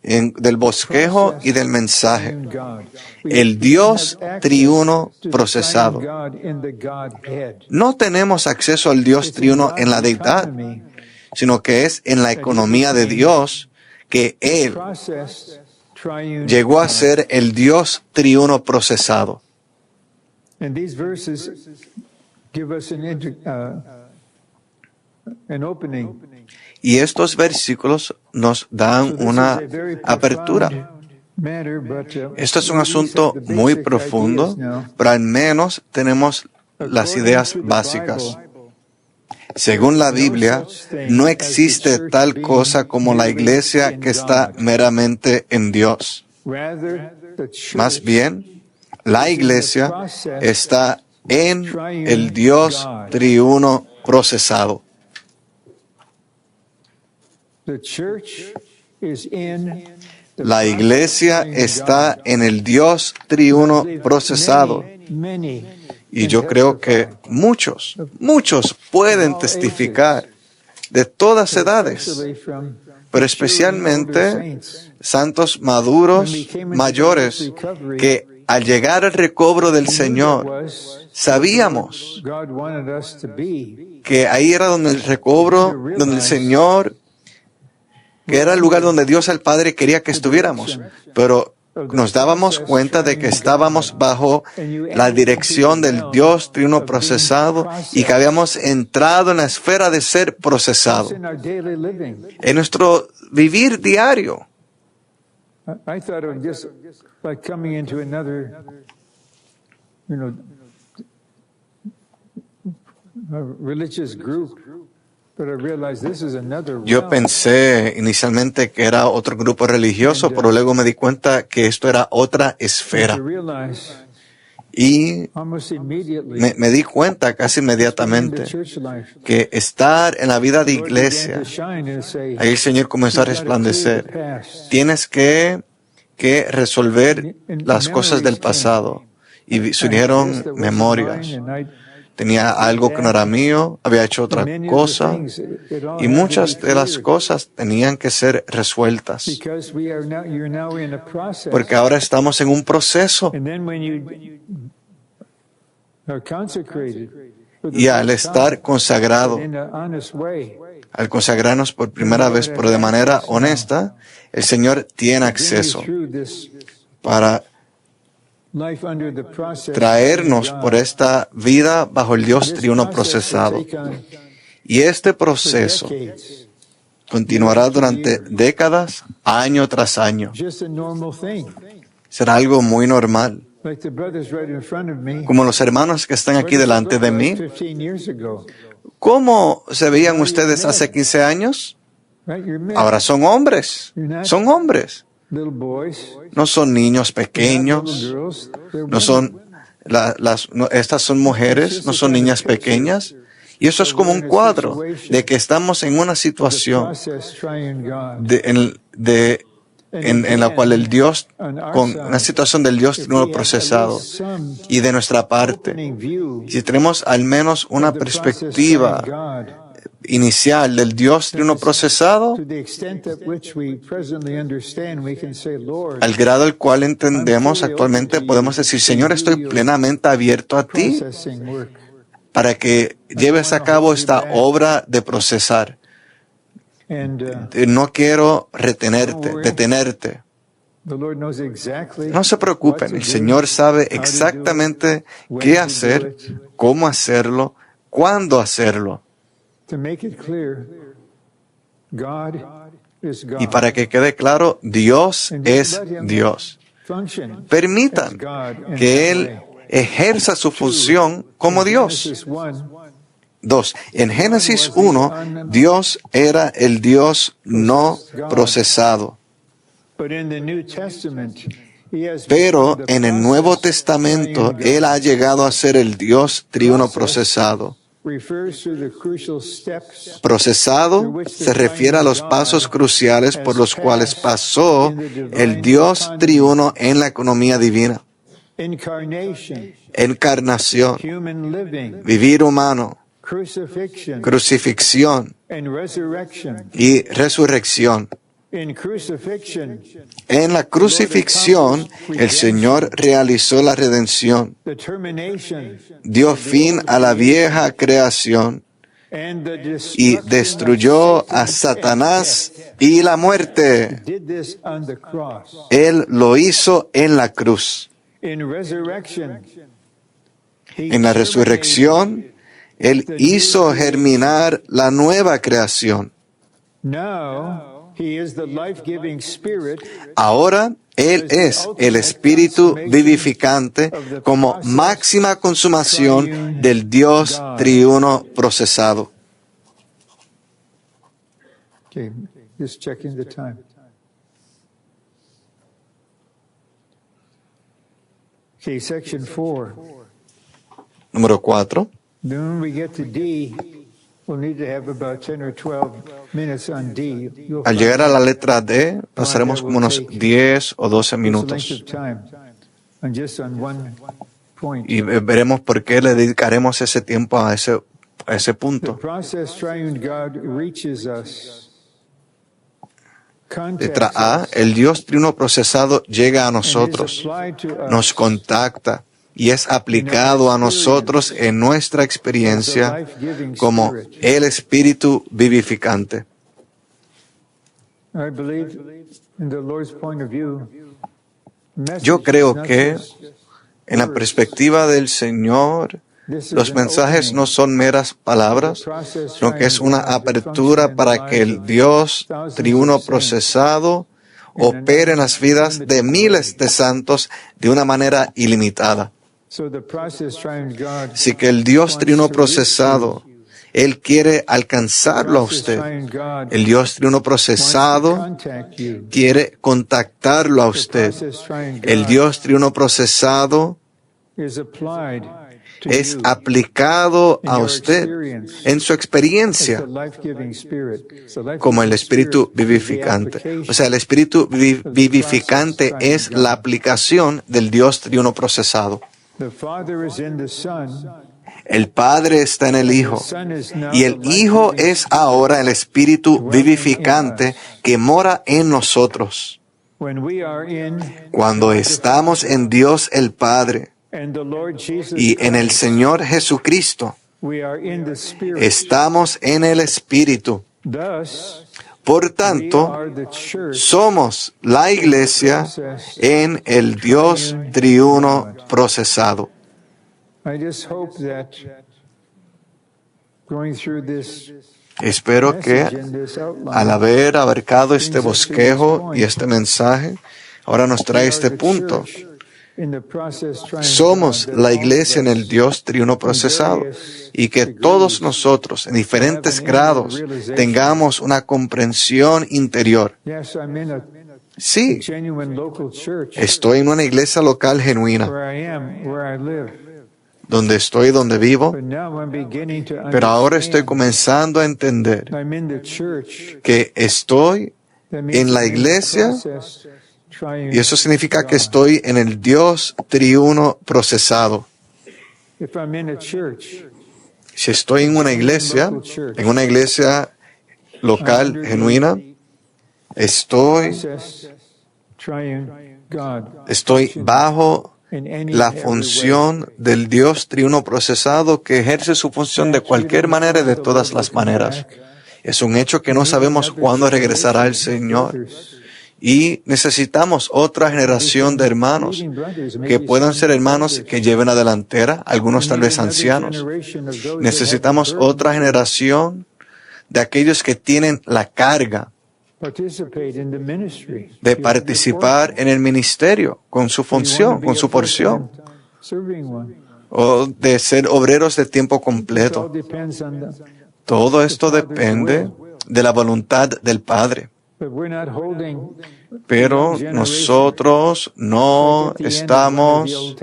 del bosquejo y del mensaje. El Dios triuno procesado. No tenemos acceso al Dios triuno en la deidad, sino que es en la economía de Dios que Él llegó a ser el Dios triuno procesado. Y estos versículos nos dan una apertura. Esto es un asunto muy profundo, pero al menos tenemos las ideas básicas. Según la Biblia, no existe tal cosa como la iglesia que está meramente en Dios. Más bien, la iglesia está en el Dios triuno procesado. La iglesia está en el Dios triuno procesado. Y yo creo que muchos pueden testificar de todas edades, pero especialmente santos maduros, mayores, que al llegar al recobro del Señor, sabíamos que ahí era donde el recobro, donde el Señor, que era el lugar donde Dios el Padre quería que estuviéramos, pero nos dábamos cuenta de que estábamos bajo la dirección del Dios triuno procesado y que habíamos entrado en la esfera de ser procesado en nuestro vivir diario. Yo pensé inicialmente que era otro grupo religioso, pero luego me di cuenta que esto era otra esfera. Y me di cuenta casi inmediatamente que estar en la vida de iglesia, ahí el Señor comenzó a resplandecer. Tienes que resolver las cosas del pasado. Y surgieron memorias. Tenía algo que no era mío, había hecho otra cosa, y muchas de las cosas tenían que ser resueltas. Porque ahora estamos en un proceso. Y al estar consagrado, al consagrarnos por primera vez, pero de manera honesta, el Señor tiene acceso para life under the process traernos of God. por esta vida bajo el Dios This triuno process will procesado. take on Y este for proceso decades, continuará durante décadas, año tras año. just a normal thing. Será algo muy normal. Like the brothers right in front of me. Como los hermanos que están What aquí does it delante look de like mí. 15 years ago? ¿Cómo se veían ustedes hace 15 años? Right, you're men, Ahora son hombres. Son hombres. little boys, No son niños not little pequeños. girls. They're No women. son, estas son mujeres, no son niñas pequeñas. Y eso es como un cuadro de que estamos en una The situación process triune God. en la cual el Dios, con una situación del Dios triuno procesado. Y de nuestra parte, si tenemos al menos una perspectiva inicial del Dios triuno procesado, To the extent at which we presently understand, we can say, Lord, al grado al cual entendemos actualmente, podemos decir, Señor, estoy plenamente abierto a ti processing work. para que lleves a cabo esta obra de procesar. And No quiero detenerte. the Lord knows exactly No se preocupen, el Señor sabe exactamente qué hacer, cómo hacerlo, cuándo hacerlo. to make it clear, God is God. Y para que quede claro, Dios And just es let him Dios. function Permitan as God in que that Él way. ejerza su función como In Dios. Genesis 1, 2. En Génesis 1, Dios era el Dios no procesado. but in the New Testament, he has Pero become the en el Nuevo process Testamento, triune God. Él ha llegado a ser el Dios triuno procesado. Refers to the crucial steps Procesado se refiere a los pasos cruciales por los cuales pasó el Dios triuno en la economía divina. incarnation, Encarnación, human living, vivir humano, crucifixion, crucifixión and resurrection. y resurrección. In crucifixion, En la crucifixión, el Señor realizó la redención, the termination dio fin a la vieja creación and the y destruction destruyó of Satan a Satanás y la muerte. did this on the cross. Él lo hizo en la cruz. In resurrection, he En la terminated resurrección, Él hizo germinar la nueva creación. Now, he is the life-giving spirit Ahora, Él es el Espíritu vivificante como máxima consumación del Dios triuno procesado. Okay, just checking the time. Okay, section 4. Número 4. Then when we get to D, we'll need to have about 10 or 12 minutes on D. You'll Al find llegar a out la letra D, pasaremos como unos 10 o 12 what's the length minutos of time. And just on one point. y veremos por qué le dedicaremos ese tiempo a ese The punto. process triune God reaches us, Letra contacts A, us, el Dios triuno procesado llega a and is nosotros, applied to us nos contacta y es aplicado a nosotros en nuestra as the experiencia life-giving como spirit. el Espíritu vivificante. I believe, in the Lord's point of view, Yo creo message is que not just en la perspectiva del Señor, this is los an mensajes opening no son meras palabras, of the process sino que es triune una God to apertura function in para the que lives el of Dios thousands triuno of saints procesado in an opere en las vidas de unlimited miles way. de santos de una manera ilimitada. So the process triune God Así que el Dios wants triuno to reach procesado, you. Él quiere The alcanzarlo a process usted. triune God El Dios triuno wants to procesado contact you. quiere contactarlo a The usted. process triune El God Dios triuno procesado is applied to es you aplicado in a your usted experience en su as experiencia the life-giving spirit. The como el life-giving Espíritu spirit is the vivificante. O sea, el application Espíritu vivificante triune es God. la aplicación del Dios triuno procesado. The Father is in the Son, El Padre está en el and the Hijo Son is now y the el Hijo life-giving es ahora el Espíritu dwelling in vivificante us. que mora en nosotros. When we are in Cuando God the estamos Father en Dios el Padre and the Lord Jesus y en el Christ, Señor Jesucristo, we are in the Spirit. estamos en el Espíritu. Thus, Por tanto, somos la iglesia en el Dios triuno procesado. Espero que al haber abarcado este bosquejo y este mensaje, ahora nos trae este punto. Somos la iglesia en el Dios triuno procesado y que todos nosotros en diferentes grados tengamos una comprensión interior. Sí, estoy en una iglesia local genuina, donde estoy, donde vivo, pero ahora estoy comenzando a entender que estoy en la iglesia y eso significa que estoy en el Dios triuno procesado. Si estoy en una iglesia local genuina, estoy bajo la función del Dios triuno procesado que ejerce su función de cualquier manera y de todas las maneras. Es un hecho que no sabemos cuándo regresará el Señor. Y necesitamos otra generación de hermanos que puedan ser hermanos que lleven la delantera, algunos tal vez ancianos. Necesitamos otra generación de aquellos que tienen la carga de participar en el ministerio con su función, con su porción, o de ser obreros de tiempo completo. Todo esto depende de la voluntad del Padre. Pero nosotros no estamos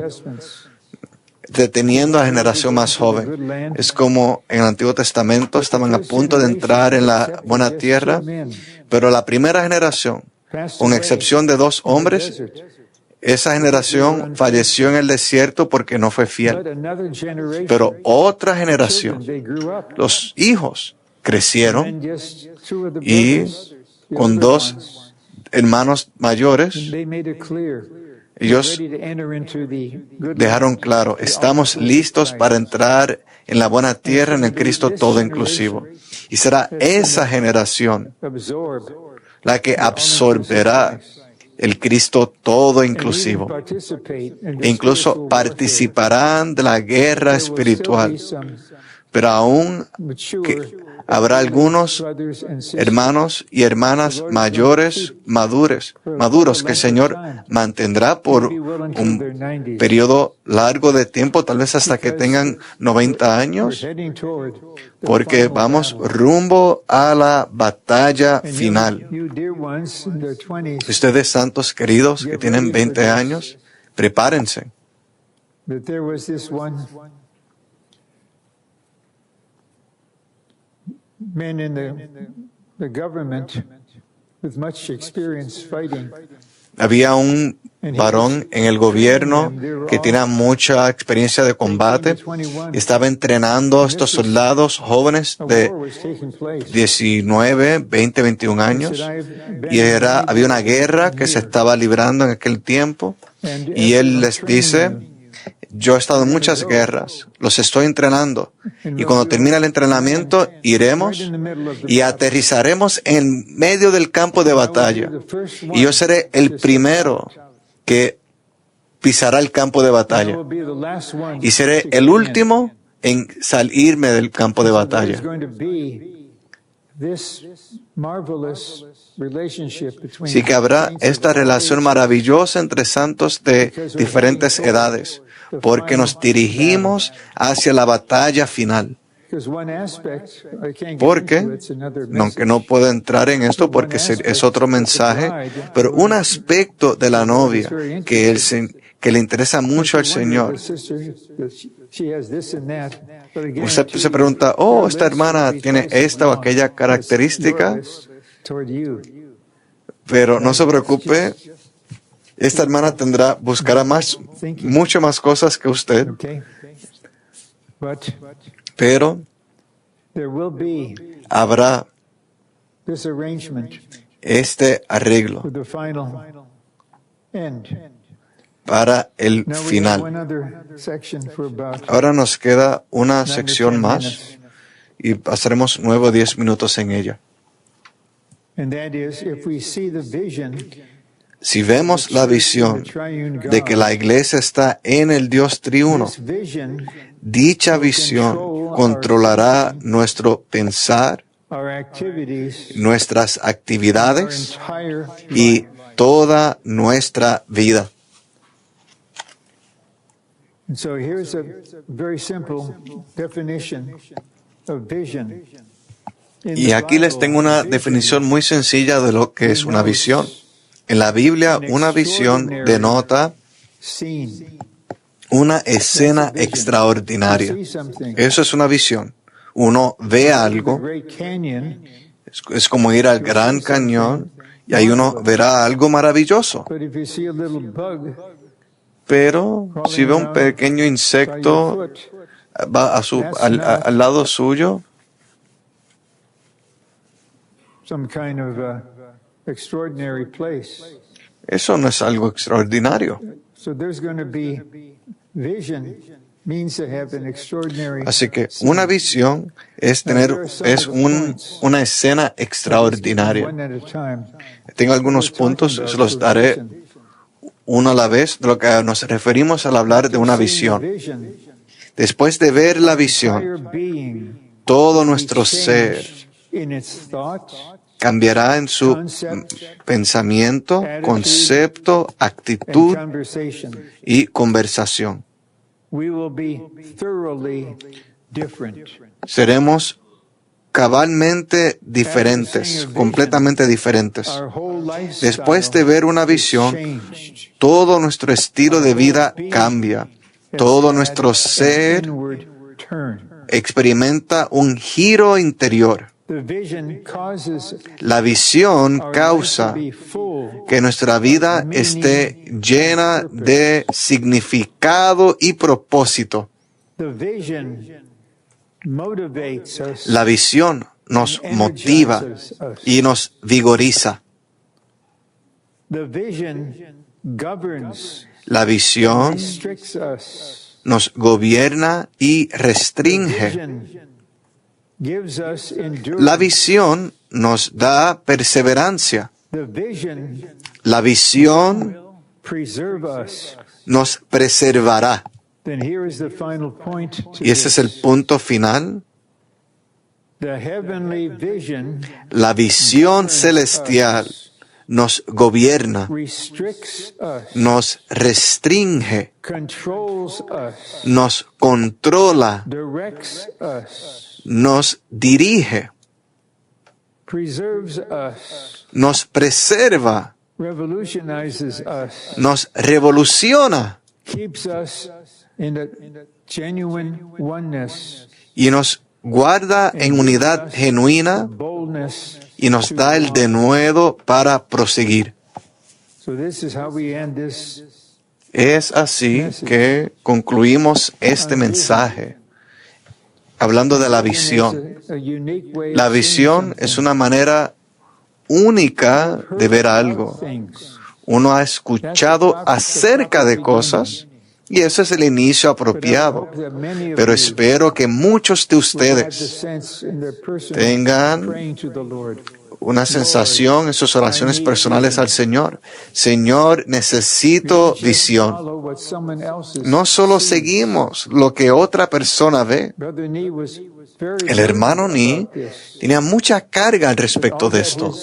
deteniendo a la generación más joven. Es como en el Antiguo Testamento estaban a punto de entrar en la buena tierra, pero la primera generación, con excepción de 2 hombres, esa generación falleció en el desierto porque no fue fiel. Pero otra generación, los hijos, crecieron y con 2 hermanos mayores, ellos dejaron claro, estamos listos para entrar en la buena tierra, en el Cristo todo inclusivo. Y será esa generación la que absorberá el Cristo todo inclusivo. E incluso participarán de la guerra espiritual. Pero aún habrá algunos hermanos y hermanas mayores, maduros, que el Señor mantendrá por un periodo largo de tiempo, tal vez hasta que tengan 90 años, porque vamos rumbo a la batalla final. Ustedes, santos queridos, que tienen 20 años, prepárense. Men in the government with much experience fighting. Había un varón en el gobierno que tenía mucha experiencia de combate y estaba entrenando a estos soldados jóvenes de 19, 20, 21 años. Y había una guerra que se estaba librando en aquel tiempo. Y él les dice, yo he estado en muchas guerras, los estoy entrenando. Y cuando termine el entrenamiento, iremos y aterrizaremos en medio del campo de batalla. Y yo seré el primero que pisará el campo de batalla. Y seré el último en salirme del campo de batalla. Así que habrá esta relación maravillosa entre santos de diferentes edades, porque nos dirigimos hacia la batalla final. Porque, aunque no puedo entrar en esto porque es otro mensaje, pero un aspecto de la novia que le interesa mucho al Señor. Usted se pregunta, esta hermana tiene esta o aquella característica, pero no se preocupe, esta hermana buscará mucho más cosas que usted, pero habrá este arreglo para el final. Ahora nos queda una sección más y pasaremos 9 o 10 minutos en ella. And that is, if we see the vision Si vemos la visión de que la iglesia está en el Dios triuno, this vision, dicha visión controlará nuestro pensar, our activities, nuestras our actividades entire y life. toda nuestra vida. And so here's a very simple definition of vision. In Y the aquí les tengo Bible, una vision definición muy sencilla de lo que es una visión. En la Biblia, una visión denota scene. una escena extraordinaria. See something. Eso es una visión. Uno ve The algo, Great Canyon, es como ir al Gran Cañón y ahí uno verá algo maravilloso. but if you see a little bug Pero si ve un pequeño by your insecto foot, va al lado suyo, some kind of extraordinary place. eso no es algo extraordinario. So there's going to be vision means to have an extraordinary Así que scene. una visión es una escena extraordinaria. One at a time. Tengo algunos puntos, se los daré uno a la vez, de lo que nos referimos al hablar de una visión. Vision, Después de ver la visión, entire being todo nuestro ser changed in its thoughts, cambiará en su pensamiento, concepto, and actitud conversation. y conversación. We will be thoroughly different. Seremos cabalmente diferentes, completamente diferentes. Our whole lifestyle Después de ver una visión, changed. todo nuestro estilo de vida cambia. Todo nuestro ser Inward turn. experimenta un giro interior. The vision causes La visión our life to causa be full que nuestra vida esté llena de significado y propósito. The vision motivates us, La visión nos motiva energizes us. y nos vigoriza. The vision governs, La visión restricts us. nos gobierna y The restringe. vision gives us endurance. La visión nos da perseverancia. The vision La visión will preserve us. nos preservará. Then here is the final point to Y ese es el this. punto final. The heavenly vision La visión celestial nos gobierna, restricts us, nos restringe, controls us, nos controla, directs us, nos dirige, preserves us, nos preserva, revolutionizes us, nos revoluciona keeps us in a genuine oneness, y nos guarda en unidad genuina boldness. y nos da el denuedo para proseguir. So this is how we end this. Es así que concluimos este mensaje hablando de la visión. A unique way of La seeing visión es una manera única de ver algo. things. Uno ha escuchado acerca de cosas y ese es el inicio apropiado. Pero espero que muchos de ustedes tengan una sensación en sus oraciones personales al Señor. Señor, necesito visión. No solo seguimos lo que otra persona ve. El hermano Ni tenía mucha carga al respecto de esto.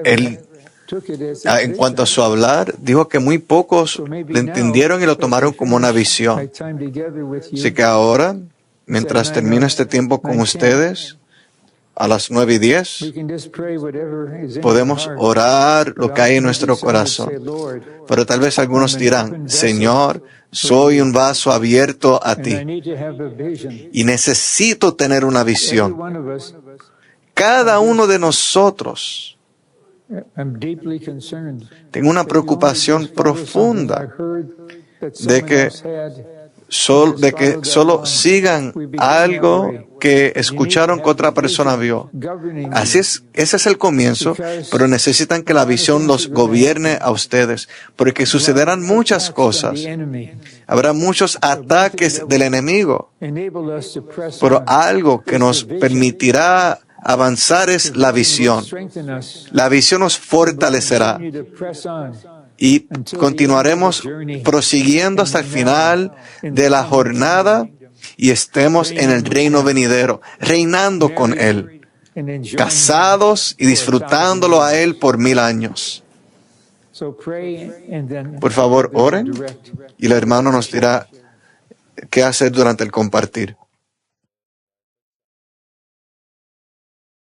Él, en cuanto a su hablar, dijo que muy pocos le entendieron y lo tomaron como una visión. Así que ahora, mientras termino este tiempo con ustedes, a las 9:10, podemos orar lo que hay en nuestro corazón. Pero tal vez algunos dirán, Señor, soy un vaso abierto a ti y necesito tener una visión. Cada uno de nosotros tengo una preocupación profunda de que de que solo sigan algo que escucharon que otra persona vio. Así es, ese es el comienzo, pero necesitan que la visión los gobierne a ustedes, porque sucederán muchas cosas. Habrá muchos ataques del enemigo, pero algo que nos permitirá avanzar es la visión. La visión nos fortalecerá y continuaremos prosiguiendo hasta el final de la jornada y estemos en el reino venidero, reinando con Él, casados y disfrutándolo a Él por 1000 años. Por favor, oren y el hermano nos dirá qué hacer durante el compartir.